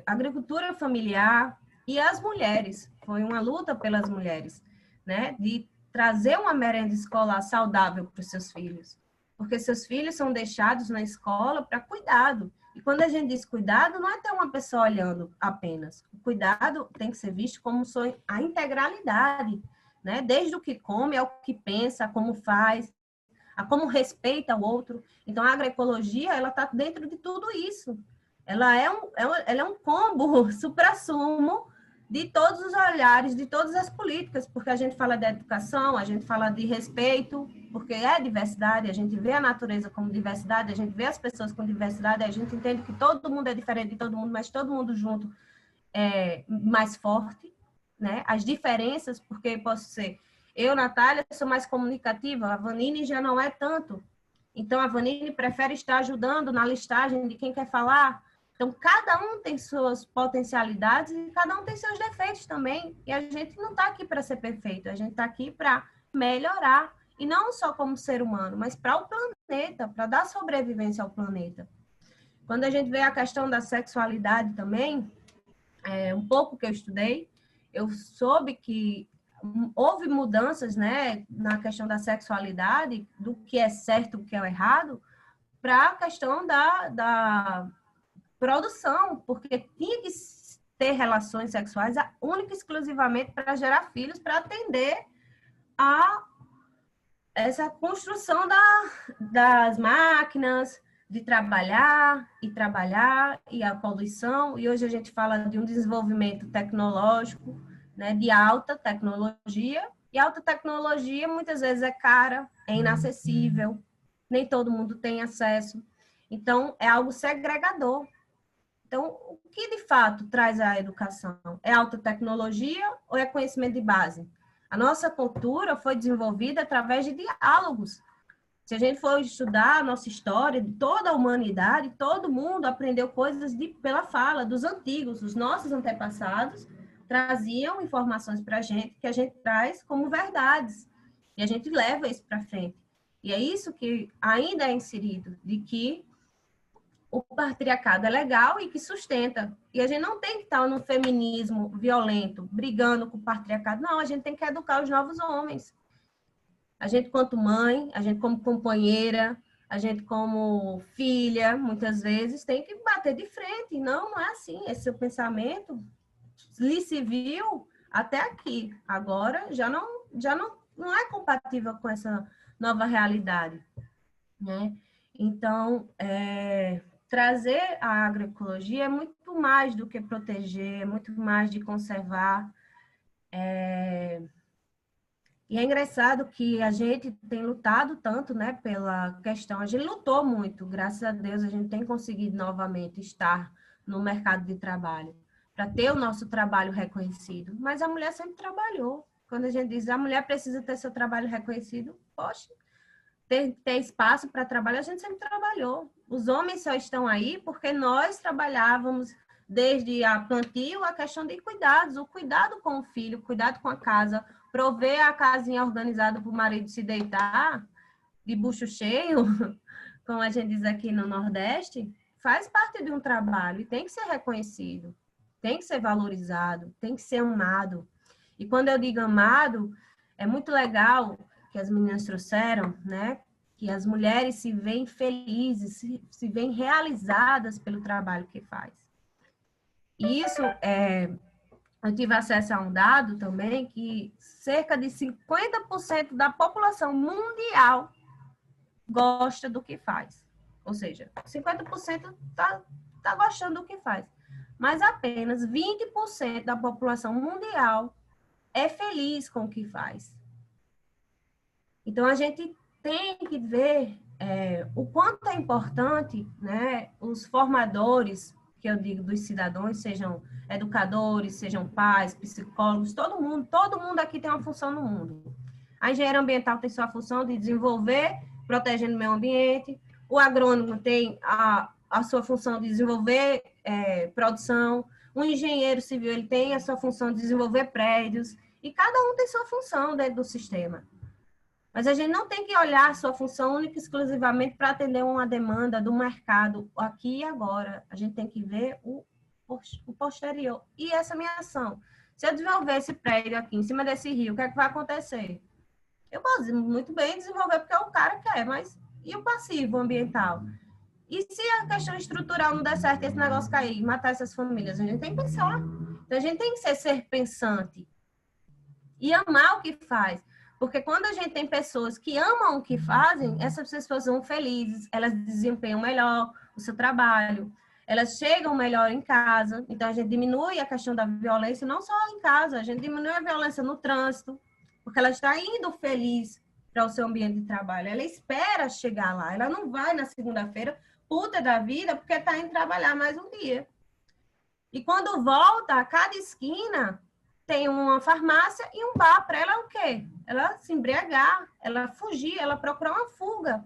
agricultura familiar e as mulheres. Foi uma luta pelas mulheres, né, de trazer uma merenda escolar saudável para os seus filhos. Porque seus filhos são deixados na escola para cuidado. E quando a gente diz cuidado, não é ter uma pessoa olhando apenas. O cuidado tem que ser visto como a integralidade, né? Desde o que come, ao que pensa, a como faz, a como respeita o outro. Então, a agroecologia, ela está dentro de tudo isso. Ela é um combo, suprassumo de todos os olhares, de todas as políticas, porque a gente fala de educação, a gente fala de respeito, porque é diversidade, a gente vê a natureza como diversidade, a gente vê as pessoas com diversidade, a gente entende que todo mundo é diferente de todo mundo, mas todo mundo junto é mais forte, né? As diferenças, porque posso ser, eu, Natália, sou mais comunicativa, a Vanine já não é tanto, então a Vanine prefere estar ajudando na listagem de quem quer falar. Então, cada um tem suas potencialidades e cada um tem seus defeitos também. E a gente não está aqui para ser perfeito, a gente está aqui para melhorar. E não só como ser humano, mas para o planeta, para dar sobrevivência ao planeta. Quando a gente vê a questão da sexualidade também, um pouco que eu estudei, eu soube que houve mudanças, né, na questão da sexualidade, do que é certo, o que é errado, para a questão da produção, porque tinha que ter relações sexuais única e exclusivamente para gerar filhos, para atender a essa construção das máquinas, de trabalhar, e a poluição, e hoje a gente fala de um desenvolvimento tecnológico, né, de alta tecnologia, e alta tecnologia muitas vezes é cara, é inacessível, nem todo mundo tem acesso, então é algo segregador. Então, o que de fato traz a educação? É alta tecnologia ou é conhecimento de base? A nossa cultura foi desenvolvida através de diálogos. Se a gente for estudar a nossa história, de toda a humanidade, todo mundo aprendeu coisas pela fala dos antigos. Os nossos antepassados traziam informações para a gente, que a gente traz como verdades. E a gente leva isso para frente. E é isso que ainda é inserido, de que o patriarcado é legal e que sustenta. E a gente não tem que estar no feminismo violento, brigando com o patriarcado. Não, a gente tem que educar os novos homens. A gente, quanto mãe, a gente como companheira, a gente como filha, muitas vezes, tem que bater de frente. Não, não é assim. Esse seu pensamento lhe serviu até aqui. Agora, já não é compatível com essa nova realidade, né? Então, trazer a agroecologia é muito mais do que proteger, é muito mais de conservar. E é engraçado que a gente tem lutado tanto, né, pela questão, a gente lutou muito, graças a Deus a gente tem conseguido novamente estar no mercado de trabalho, para ter o nosso trabalho reconhecido, mas a mulher sempre trabalhou. Quando a gente diz a mulher precisa ter seu trabalho reconhecido, poxa, ter espaço para trabalhar, a gente sempre trabalhou. Os homens só estão aí porque nós trabalhávamos desde a plantio, a questão de cuidados, o cuidado com o filho, o cuidado com a casa, prover a casinha organizada para o marido se deitar de bucho cheio, como a gente diz aqui no Nordeste, faz parte de um trabalho e tem que ser reconhecido, tem que ser valorizado, tem que ser amado. E quando eu digo amado, é muito legal que as meninas trouxeram, né? Que as mulheres se veem felizes, se veem realizadas pelo trabalho que faz. E isso, eu tive acesso a um dado também, que cerca de 50% da população mundial gosta do que faz. Ou seja, 50% tá gostando do que faz. Mas apenas 20% da população mundial é feliz com o que faz. Então, a gente tem que ver o quanto é importante, né, os formadores, que eu digo dos cidadãos, sejam educadores, sejam pais, psicólogos, todo mundo aqui tem uma função no mundo. A engenharia ambiental tem sua função de desenvolver, protegendo o meio ambiente, o agrônomo tem a sua função de desenvolver produção, o engenheiro civil ele tem a sua função de desenvolver prédios, e cada um tem sua função dentro do sistema. Mas a gente não tem que olhar a sua função única e exclusivamente para atender uma demanda do mercado aqui e agora. A gente tem que ver o posterior. E essa minha ação. Se eu desenvolver esse prédio aqui, em cima desse rio, o que é que vai acontecer? Eu posso muito bem desenvolver porque o cara quer, mas e o passivo ambiental? E se a questão estrutural não der certo, esse negócio cair, matar essas famílias? A gente tem que pensar. Então, a gente tem que ser pensante e amar o que faz. Porque quando a gente tem pessoas que amam o que fazem, essas pessoas são felizes, elas desempenham melhor o seu trabalho, elas chegam melhor em casa. Então, a gente diminui a questão da violência, não só em casa, a gente diminui a violência no trânsito, porque ela está indo feliz para o seu ambiente de trabalho. Ela espera chegar lá, ela não vai na segunda-feira, puta da vida, porque está indo trabalhar mais um dia. E quando volta, a cada esquina tem uma farmácia e um bar. Para ela é o quê? Ela se embriagar, ela fugir, ela procurar uma fuga.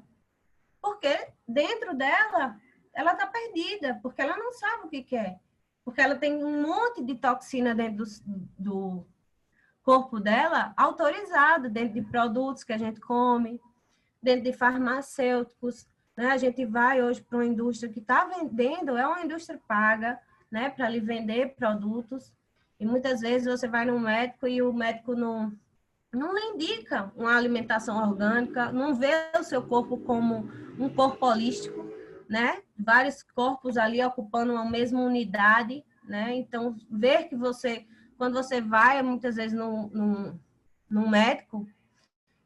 Porque dentro dela, ela está perdida, porque ela não sabe o que quer. Porque ela tem um monte de toxina dentro do corpo dela, autorizado, dentro de produtos que a gente come, dentro de farmacêuticos. Né? A gente vai hoje para uma indústria que está vendendo, é uma indústria paga, né, para lhe vender produtos. E muitas vezes você vai no médico e o médico não lhe indica uma alimentação orgânica, não vê o seu corpo como um corpo holístico, né? Vários corpos ali ocupando a mesma unidade, né? Então, ver que você, quando você vai muitas vezes num médico,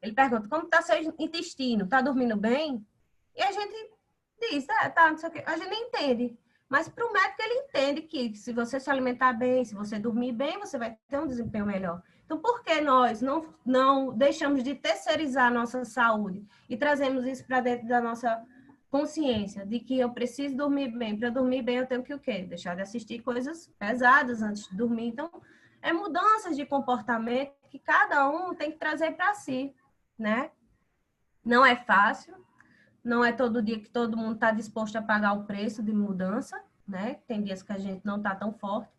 ele pergunta, como está seu intestino? Está dormindo bem? E a gente diz, tá, não sei o quê. A gente nem entende. Mas para o médico, ele entende que se você alimentar bem, se você dormir bem, você vai ter um desempenho melhor. Então, por que nós não deixamos de terceirizar a nossa saúde e trazemos isso para dentro da nossa consciência de que eu preciso dormir bem? Para dormir bem, eu tenho que o quê? Deixar de assistir coisas pesadas antes de dormir. Então, é mudanças de comportamento que cada um tem que trazer para si, né? Não é fácil. Não é todo dia que todo mundo está disposto a pagar o preço de mudança, né? Tem dias que a gente não está tão forte.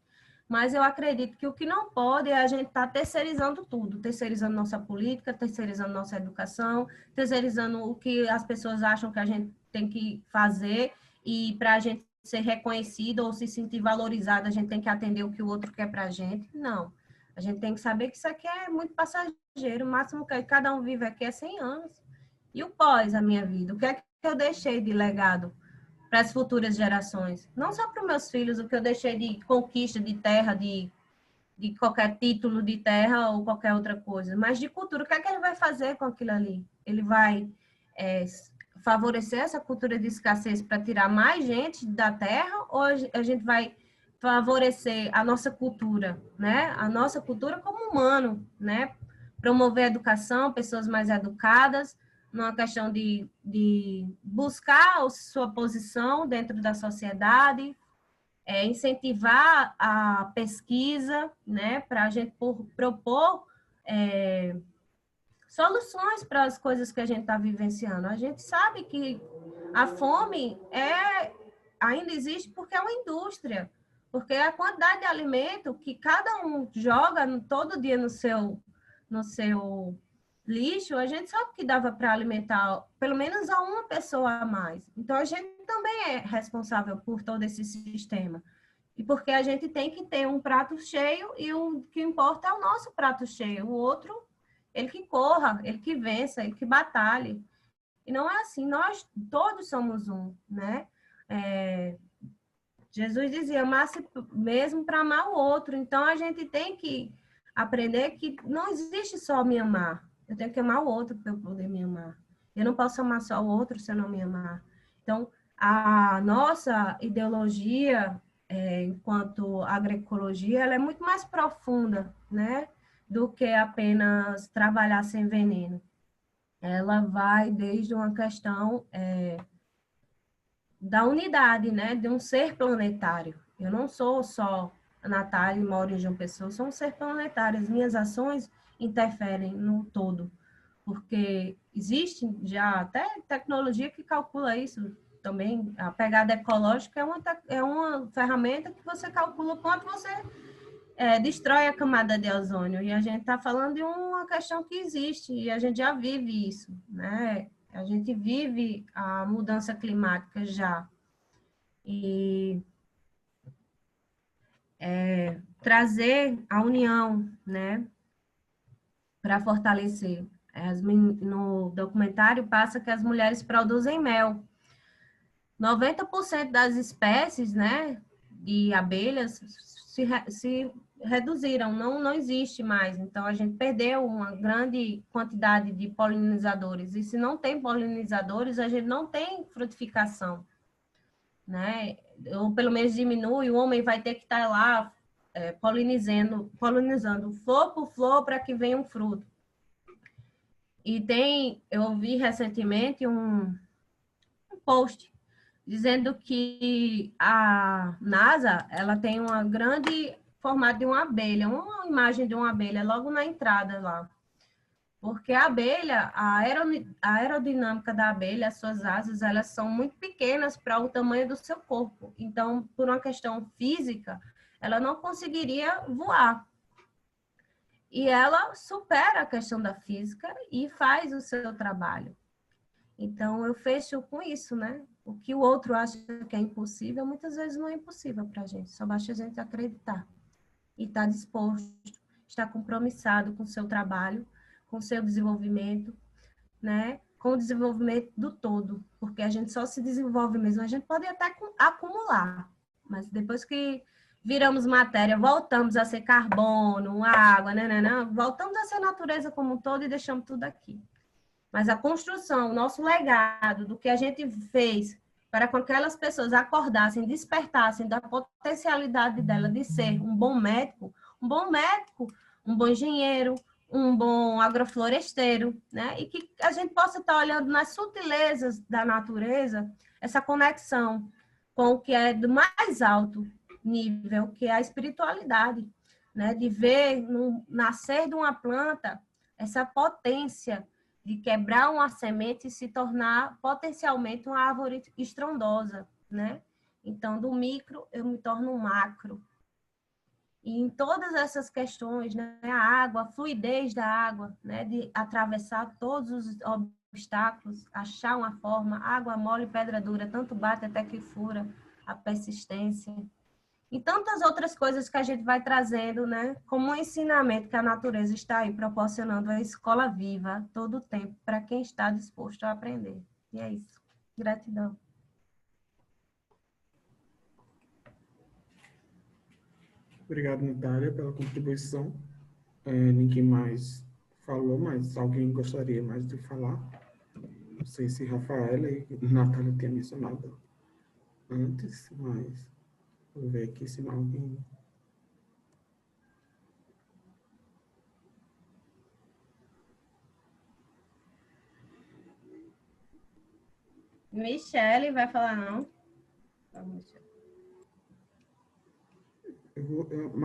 Mas eu acredito que o que não pode é a gente estar terceirizando tudo. Terceirizando nossa política, terceirizando nossa educação, terceirizando o que as pessoas acham que a gente tem que fazer. E para a gente ser reconhecido ou se sentir valorizado, a gente tem que atender o que o outro quer para a gente. Não. A gente tem que saber que isso aqui é muito passageiro. O máximo que cada um vive aqui é 100 anos. E o pós a minha vida? O que é que eu deixei de legado para as futuras gerações? Não só para os meus filhos, o que eu deixei de conquista de terra, de qualquer título de terra ou qualquer outra coisa, mas de cultura. O que é que ele vai fazer com aquilo ali? Ele vai favorecer essa cultura de escassez para tirar mais gente da terra, ou a gente vai favorecer a nossa cultura, né? A nossa cultura como humano, né? Promover a educação, pessoas mais educadas, numa questão de buscar a sua posição dentro da sociedade, incentivar a pesquisa, né? Para a gente propor soluções para as coisas que a gente está vivenciando. A gente sabe que a fome ainda existe porque é uma indústria, porque a quantidade de alimento que cada um joga todo dia no seu lixo, a gente sabe que dava para alimentar pelo menos a uma pessoa a mais. Então, a gente também é responsável por todo esse sistema. E porque a gente tem que ter um prato cheio e o que importa é o nosso prato cheio. O outro, ele que corra, ele que vença, ele que batalhe. E não é assim, nós todos somos um, né? Jesus dizia, amar-se mesmo para amar o outro. Então, a gente tem que aprender que não existe só me amar. Eu tenho que amar o outro para eu poder me amar. Eu não posso amar só o outro se eu não me amar. Então, a nossa ideologia, enquanto agroecologia, ela é muito mais profunda, né? Do que apenas trabalhar sem veneno. Ela vai desde uma questão da unidade, né, de um ser planetário. Eu não sou só a Natália e moro em João Pessoa, eu sou um ser planetário. As minhas ações interferem no todo, porque existe já até tecnologia que calcula isso também. A pegada ecológica é uma ferramenta que você calcula quanto você destrói a camada de ozônio. E a gente está falando de uma questão que existe, e a gente já vive isso, né? A gente vive a mudança climática já. E trazer a união, né, para fortalecer. No documentário passa que as mulheres produzem mel. 90% das espécies, né, de abelhas se reduziram, não existe mais. Então, a gente perdeu uma grande quantidade de polinizadores. E se não tem polinizadores, a gente não tem frutificação, né? Ou pelo menos diminui, o homem vai ter que estar lá polinizando flor por flor para que venha um fruto. E eu vi recentemente um post dizendo que a NASA, ela tem uma grande formato de uma abelha, uma imagem de uma abelha logo na entrada lá. Porque a abelha, a aerodinâmica da abelha, as suas asas, elas são muito pequenas para o tamanho do seu corpo. Então, por uma questão física, ela não conseguiria voar. E ela supera a questão da física e faz o seu trabalho. Então, eu fecho com isso, né? O que o outro acha que é impossível, muitas vezes não é impossível para a gente. Só basta a gente acreditar e estar disposto, estar compromissado com o seu trabalho, com o seu desenvolvimento, né? Com o desenvolvimento do todo. Porque a gente só se desenvolve mesmo. A gente pode até acumular, mas depois que viramos matéria, voltamos a ser carbono, água, né? Voltamos a ser natureza como um todo e deixamos tudo aqui. Mas a construção, o nosso legado do que a gente fez para que aquelas pessoas acordassem, despertassem da potencialidade dela de ser um bom médico, um bom engenheiro, um bom agrofloresteiro, né? E que a gente possa estar olhando nas sutilezas da natureza, essa conexão com o que é do mais alto nível, que é a espiritualidade, né? De ver no nascer de uma planta essa potência de quebrar uma semente e se tornar potencialmente uma árvore estrondosa, né? Então, do micro, eu me torno um macro. E em todas essas questões, né? A água, a fluidez da água, né? De atravessar todos os obstáculos, achar uma forma, água mole, pedra dura, tanto bate até que fura, a persistência. E tantas outras coisas que a gente vai trazendo, né? Como um ensinamento que a natureza está aí proporcionando a escola viva todo o tempo para quem está disposto a aprender. E é isso. Gratidão. Obrigado, Natália, pela contribuição. Ninguém mais falou, mas alguém gostaria mais de falar sei se Rafaela e Natália tinham mencionado antes, mas vou ver aqui se não alguém... Michele vai falar não?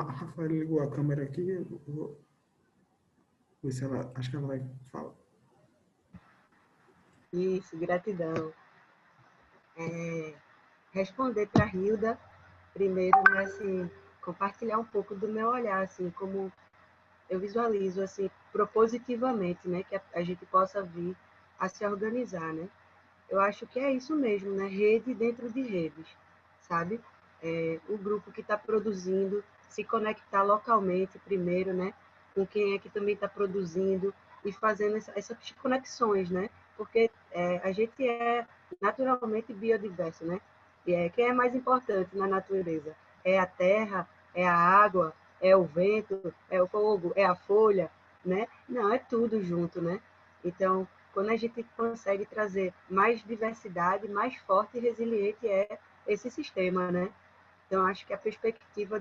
A Rafaela ligou a câmera aqui, eu vou ver se ela... Acho que ela vai falar. Isso, gratidão. Responder para a Hilda, primeiro, né, assim, compartilhar um pouco do meu olhar, assim, como eu visualizo, assim, propositivamente, né, que a gente possa vir a se organizar, né? Eu acho que é isso mesmo, né? Rede dentro de redes, sabe? O grupo que está produzindo, se conectar localmente primeiro, né? Com quem é que também está produzindo e fazendo essas conexões, né? Porque a gente é naturalmente biodiverso, né? E quem é mais importante na natureza? É a terra, é a água, é o vento, é o fogo, é a folha, né? Não, é tudo junto, né? Então, quando a gente consegue trazer mais diversidade, mais forte e resiliente é esse sistema, né? Então, acho que a perspectiva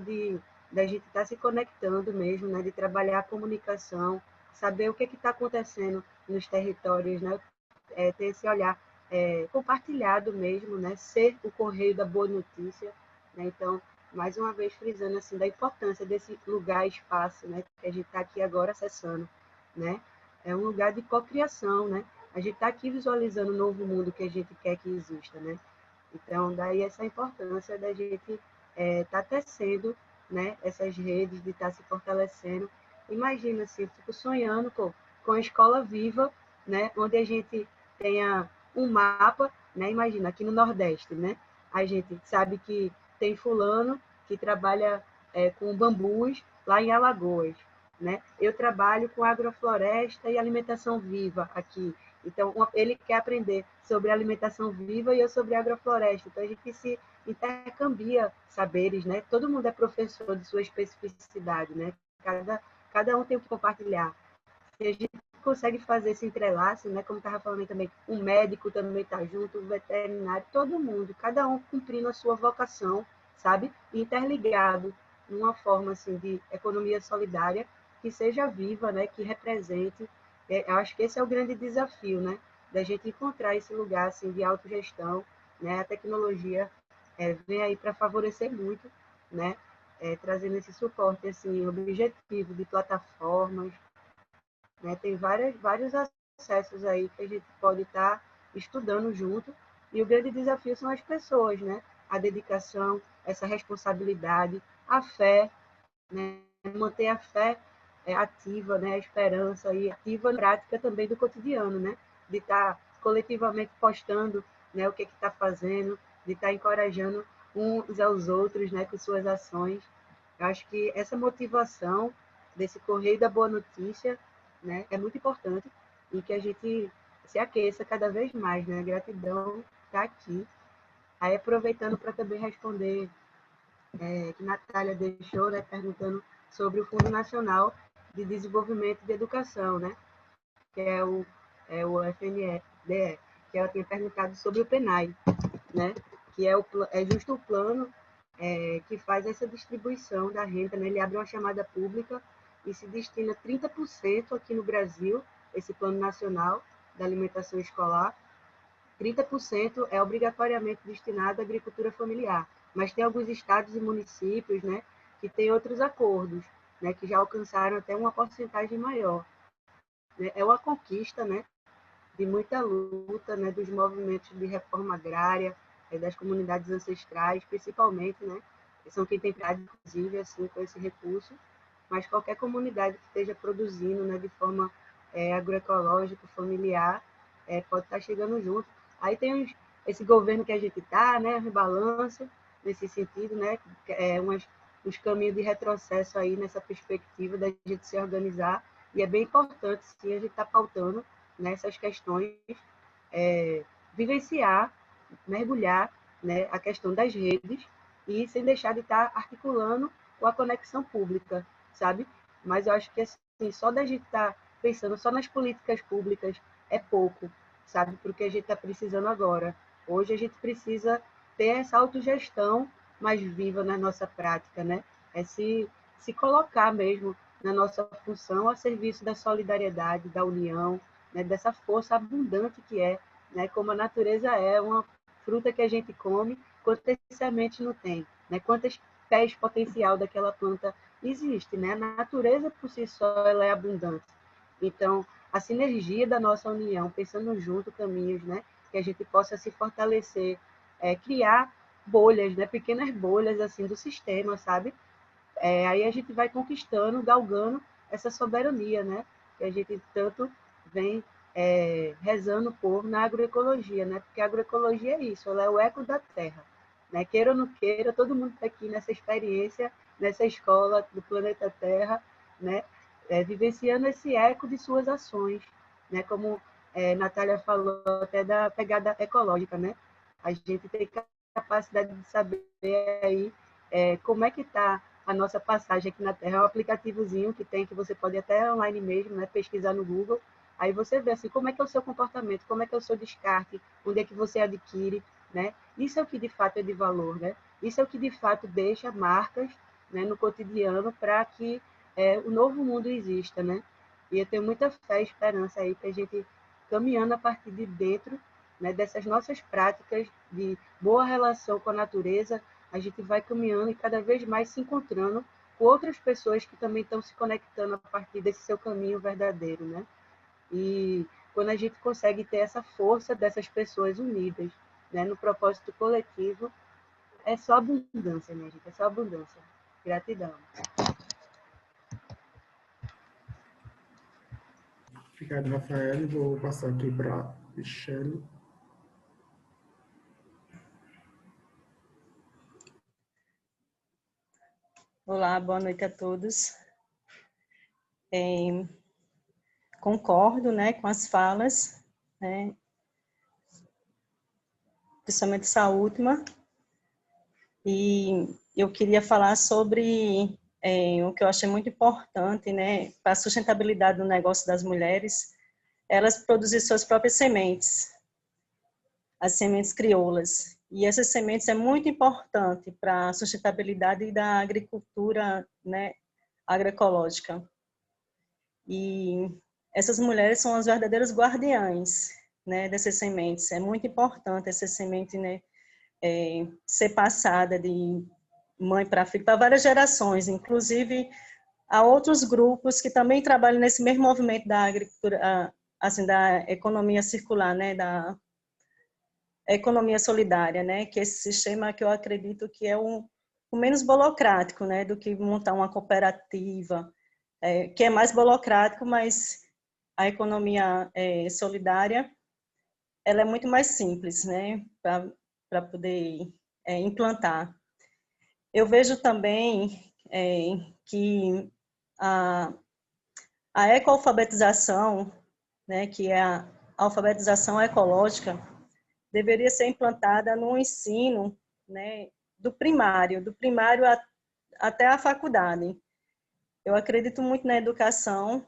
da gente estar se conectando mesmo, né? De trabalhar a comunicação, saber o que está acontecendo nos territórios, né? Ter esse olhar compartilhado mesmo, né? Ser o correio da boa notícia, né? Então, mais uma vez frisando assim da importância desse lugar, espaço, né? Que a gente está aqui agora acessando, né? É um lugar de cocriação, né? A gente está aqui visualizando o novo mundo que a gente quer que exista, né? Então, daí essa importância da gente estar tecendo, né? Essas redes, de estar se fortalecendo. Imagina, assim, eu fico sonhando com a escola viva, né? Onde a gente tenha um mapa, né? Imagina, aqui no Nordeste, né? A gente sabe que tem fulano que trabalha com bambus lá em Alagoas, né? Eu trabalho com agrofloresta e alimentação viva aqui. Então, ele quer aprender sobre alimentação viva e eu sobre agrofloresta. Então, a gente se intercambia saberes, né? Todo mundo é professor de sua especificidade, né? Cada um tem o que compartilhar. Se a gente consegue fazer esse entrelace, né? Como estava falando aí também, um médico também está junto, um veterinário, todo mundo, cada um cumprindo a sua vocação, sabe? Interligado, numa forma assim de economia solidária que seja viva, né? Que represente. Eu acho que esse é o grande desafio, né? Da gente encontrar esse lugar assim de autogestão, né? A tecnologia vem aí para favorecer muito, né? Trazendo esse suporte assim objetivo de plataformas, né? Tem vários acessos aí que a gente pode estar estudando junto, e o grande desafio são as pessoas, né? A dedicação, essa responsabilidade, a fé, né? Manter a fé ativa, né? A esperança e ativa na prática também do cotidiano, né? De estar coletivamente postando, né? O que está fazendo, de estar encorajando uns aos outros, né? Com suas ações. Eu acho que essa motivação desse correio da boa notícia, né? É muito importante e que a gente se aqueça cada vez mais, né? Gratidão está aqui. Aí, aproveitando para também responder que Natália deixou, né, perguntando sobre o Fundo Nacional de Desenvolvimento de Educação, né, que é o FNDE, que ela tinha perguntado sobre o PENAI, né, que é justo o plano que faz essa distribuição da renda, né, ele abre uma chamada pública e se destina 30% aqui no Brasil, esse plano nacional da alimentação escolar, 30% é obrigatoriamente destinado à agricultura familiar, mas tem alguns estados e municípios, né, que têm outros acordos, né, que já alcançaram até uma porcentagem maior. É uma conquista, né, de muita luta, né, dos movimentos de reforma agrária, das comunidades ancestrais, principalmente, né, que são quem tem prioridade, inclusive, assim, com esse recurso, mas qualquer comunidade que esteja produzindo, né, de forma agroecológica, familiar, pode estar chegando junto. Aí tem esse governo que a gente está, né, rebalanço nesse sentido, né, uns caminhos de retrocesso aí nessa perspectiva da gente se organizar, e é bem importante, sim, a gente estar pautando nessas questões, vivenciar, mergulhar, né, a questão das redes e sem deixar de estar articulando com a conexão pública, sabe? Mas eu acho que assim, só da gente estar pensando só nas políticas públicas é pouco. sabe, para o que a gente está precisando agora. Hoje a gente precisa ter essa autogestão mais viva na nossa prática, né? É se colocar mesmo na nossa função a serviço da solidariedade, da união, né? Dessa força abundante que é, né? Como a natureza é uma fruta que a gente come, quantas sementes não tem, né? Quantas pés potencial daquela planta existe, né? A natureza por si só ela é abundante. Então, a sinergia da nossa união, pensando junto caminhos, né? Que a gente possa se fortalecer, criar bolhas, né? Pequenas bolhas assim do sistema, sabe? Aí a gente vai conquistando, galgando essa soberania, né? Que a gente tanto vem rezando por na agroecologia, né? Porque a agroecologia é isso, ela é o eco da terra, né? Queira ou não queira, todo mundo está aqui nessa experiência, nessa escola do planeta Terra, né? Vivenciando esse eco de suas ações, né? Como Natália falou até da pegada ecológica, né? A gente tem capacidade de saber aí como é que está a nossa passagem aqui na Terra. É um aplicativozinho que tem, que você pode até online mesmo, né, pesquisar no Google. Aí você vê assim, como é que é o seu comportamento, como é que é o seu descarte, onde é que você adquire, né? Isso é o que de fato é de valor, né? Isso é o que de fato deixa marcas, né, no cotidiano para que o novo mundo exista, né? E eu tenho muita fé e esperança aí que a gente caminhando a partir de dentro, né, dessas nossas práticas de boa relação com a natureza, a gente vai caminhando e cada vez mais se encontrando com outras pessoas que também estão se conectando a partir desse seu caminho verdadeiro, né? E quando a gente consegue ter essa força dessas pessoas unidas, né, no propósito coletivo, é só abundância, minha gente, é só abundância. Gratidão. Obrigado, Rafael. Vou passar aqui para a Michele. Olá, boa noite a todos. Concordo, né, com as falas, né, principalmente essa última, e eu queria falar sobre o que eu achei muito importante, né, para a sustentabilidade do negócio das mulheres, elas produzirem suas próprias sementes, as sementes crioulas. E essas sementes é muito importante para a sustentabilidade da agricultura, né, agroecológica. E essas mulheres são as verdadeiras guardiãs, né, dessas sementes. É muito importante essa semente, né, ser passada de mãe para filho, para várias gerações. Inclusive, há outros grupos que também trabalham nesse mesmo movimento da agricultura, assim, da economia circular, né, da economia solidária, né, que esse sistema que eu acredito que é o menos burocrático, né, do que montar uma cooperativa, que é mais burocrático, mas a economia solidária, ela é muito mais simples, né, para poder implantar. Eu vejo também que a ecoalfabetização, né, que é a alfabetização ecológica, deveria ser implantada no ensino, né, do primário até a faculdade. Eu acredito muito na educação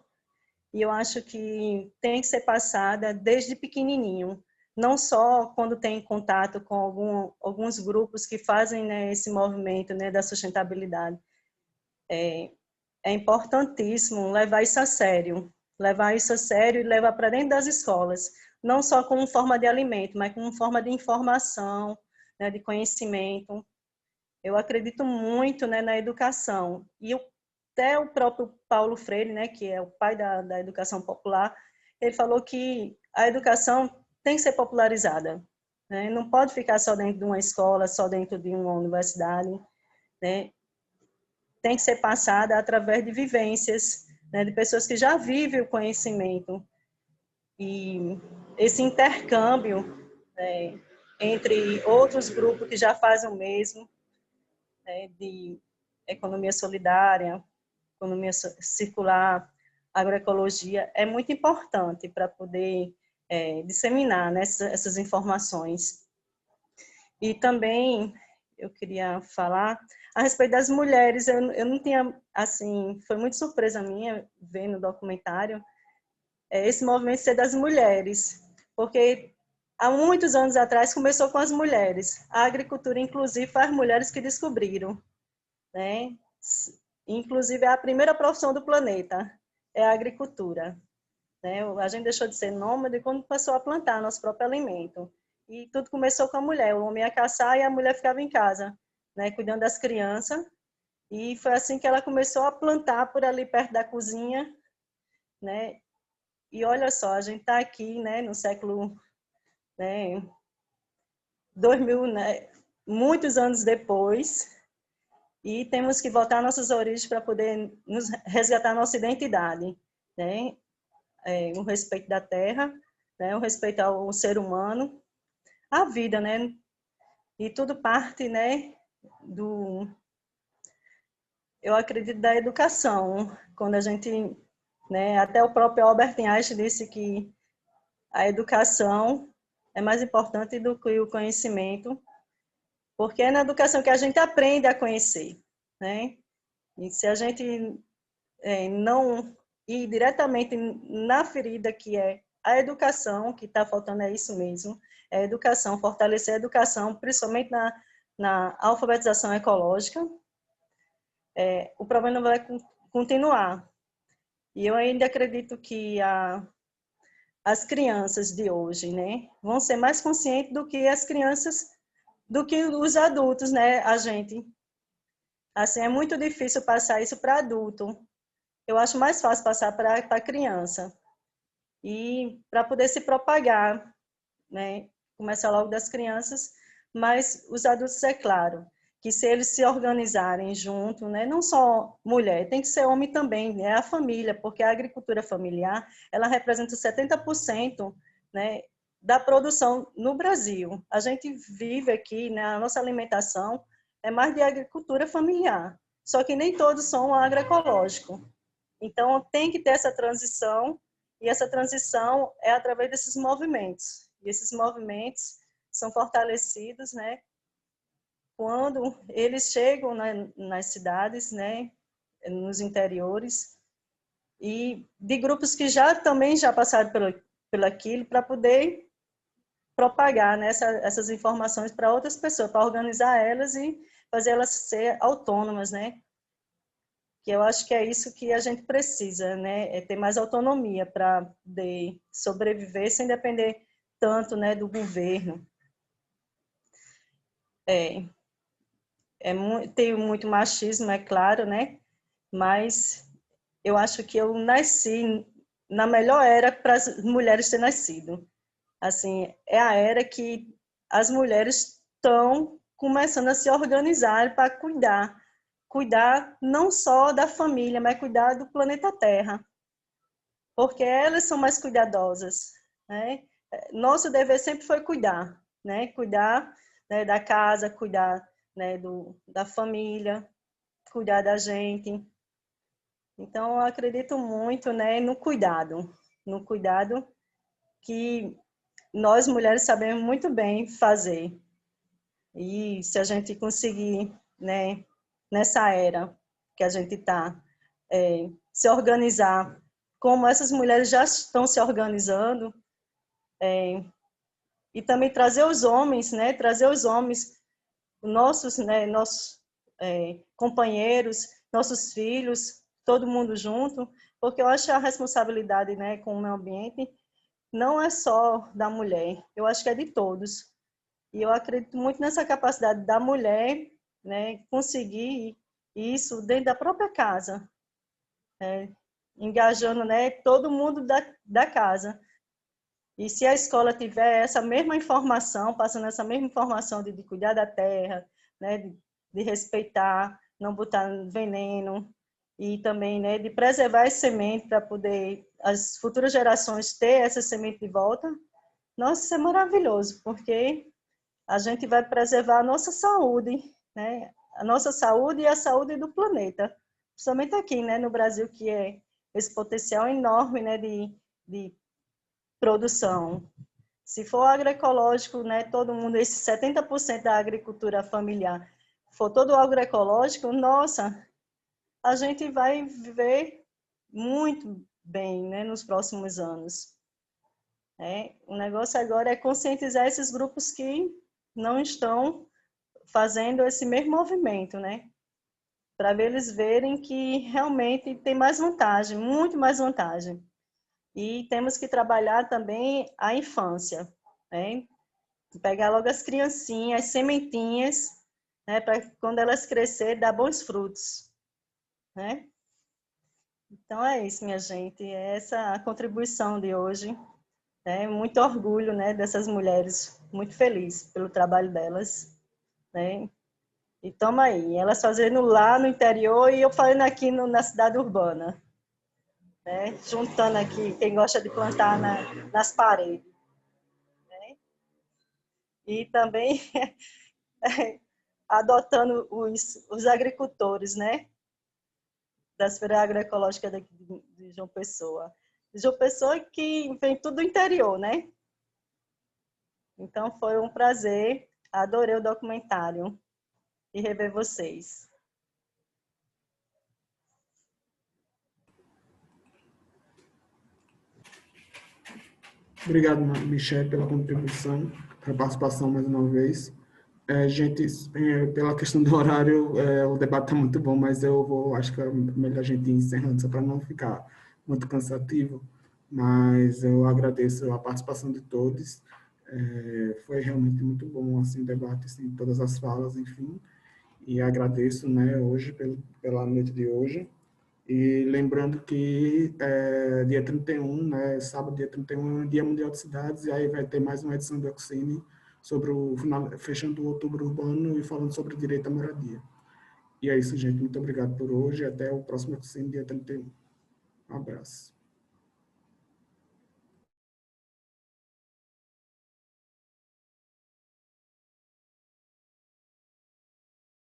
e eu acho que tem que ser passada desde pequenininho, não só quando tem contato com alguns grupos que fazem, né, esse movimento, né, da sustentabilidade. É importantíssimo levar isso a sério e levar para dentro das escolas, não só como forma de alimento, mas como forma de informação, né, de conhecimento. Eu acredito muito, né, na educação. E até o próprio Paulo Freire, né, que é o pai da educação popular, ele falou que a educação tem que ser popularizada, né? Não pode ficar só dentro de uma escola, só dentro de uma universidade, né? Tem que ser passada através de vivências, né, de pessoas que já vivem o conhecimento. E esse intercâmbio, né, entre outros grupos que já fazem o mesmo, né, de economia solidária, economia circular, agroecologia, é muito importante para poder disseminar, né, essas informações. E também eu queria falar a respeito das mulheres. Eu não tinha, assim, foi muito surpresa minha ver no documentário esse movimento ser das mulheres, porque há muitos anos atrás começou com as mulheres. A agricultura, inclusive, foi as mulheres que descobriram, né? Inclusive, é a primeira profissão do planeta, é a agricultura. Né? A gente deixou de ser nômade quando começou a plantar nosso próprio alimento. E tudo começou com a mulher. O homem ia caçar e a mulher ficava em casa, né? Cuidando das crianças. E foi assim que ela começou a plantar por ali perto da cozinha, né? E olha só, a gente está aqui, né, no século, né, 2000, né, muitos anos depois, e temos que voltar às nossas origens para poder nos resgatar a nossa identidade, né? O respeito da terra, né? O respeito ao ser humano, à vida, né? E tudo parte, né, eu acredito, da educação. Quando a gente, né, até o próprio Albert Einstein disse que a educação é mais importante do que o conhecimento, porque é na educação que a gente aprende a conhecer, né? E se a gente não ir diretamente na ferida que é a educação, que está faltando é isso mesmo, é a educação, fortalecer a educação, principalmente na alfabetização ecológica, o problema vai continuar. E eu ainda acredito que as crianças de hoje, né, vão ser mais conscientes do que as crianças, do que os adultos, né, a gente. Assim, é muito difícil passar isso para adulto. Eu acho mais fácil passar para criança. E para poder se propagar, né, começar logo das crianças, mas os adultos, é claro, que se eles se organizarem junto, né, não só mulher, tem que ser homem também, né, a família, porque a agricultura familiar, ela representa 70%, né, da produção no Brasil. A gente vive aqui, né, a nossa alimentação é mais de agricultura familiar, só que nem todos são agroecológicos. Então, tem que ter essa transição, e essa transição é através desses movimentos. E esses movimentos são fortalecidos, né, quando eles chegam nas cidades, né, nos interiores, e de grupos que também já passaram pelo aquilo, para poder propagar, né, essas informações para outras pessoas, para organizar elas e fazer elas ser autônomas, né? Que eu acho que é isso que a gente precisa, né? É ter mais autonomia para poder sobreviver sem depender tanto, né, do governo. Tem muito machismo, é claro, né? Mas eu acho que eu nasci na melhor era para as mulheres terem nascido. Assim, é a era que as mulheres estão começando a se organizar para cuidar não só da família, mas cuidar do planeta Terra, porque elas são mais cuidadosas, né? Nosso dever sempre foi cuidar, né? Cuidar, né, da casa, cuidar, né, da família, cuidar da gente. Então, eu acredito muito, né, no cuidado que nós mulheres sabemos muito bem fazer. E se a gente conseguir, né, nessa era que a gente está, se organizar como essas mulheres já estão se organizando, e também trazer os homens, né, nossos, né, nossos companheiros, nossos filhos, todo mundo junto, porque eu acho que a responsabilidade, né, com o meio ambiente não é só da mulher, eu acho que é de todos. E eu acredito muito nessa capacidade da mulher, né, conseguir isso dentro da própria casa, engajando, né, todo mundo da casa. E se a escola tiver essa mesma informação, passando essa mesma informação de cuidar da terra, né, de respeitar, não botar veneno, e também, né, de preservar essa semente para poder as futuras gerações ter essa semente de volta, nossa, isso é maravilhoso, porque a gente vai preservar a nossa saúde, né, a nossa saúde e a saúde do planeta, principalmente aqui, né, no Brasil, que é esse potencial enorme, né, de produção. Se for agroecológico, né, todo mundo, esse 70% da agricultura familiar, for todo agroecológico, nossa, a gente vai viver muito bem, né, nos próximos anos. O negócio agora é conscientizar esses grupos que não estão fazendo esse mesmo movimento, né? Para eles verem que realmente tem mais vantagem, muito mais vantagem. E temos que trabalhar também a infância, né? Pegar logo as criancinhas, as sementinhas, né? Para quando elas crescerem, dar bons frutos, né? Então é isso, minha gente. É essa a contribuição de hoje. Muito orgulho, né, dessas mulheres. Muito feliz pelo trabalho delas, né? E toma aí, elas fazendo lá no interior e eu fazendo aqui na cidade urbana, né? Juntando aqui quem gosta de plantar nas paredes, né? E também adotando os agricultores, né? Das feiras agroecológicas daqui de João Pessoa. João Pessoa que vem tudo do interior, né? Então foi um prazer, adorei o documentário e rever vocês. Obrigado, Michelle, pela contribuição, pela participação mais uma vez. Gente, pela questão do horário, o debate está muito bom, mas acho que é melhor a gente ir encerrando, só para não ficar muito cansativo. Mas eu agradeço a participação de todos. Foi realmente muito bom, assim, o debate, assim, todas as falas, enfim. E agradeço, né, hoje, pela noite de hoje. E lembrando que dia 31, né, sábado, dia 31, é o Dia Mundial de Cidades, e aí vai ter mais uma edição do Oxine sobre fechando o Outubro Urbano e falando sobre o direito à moradia. E é isso, gente. Muito obrigado por hoje. Até o próximo Oxine, dia 31. Um abraço.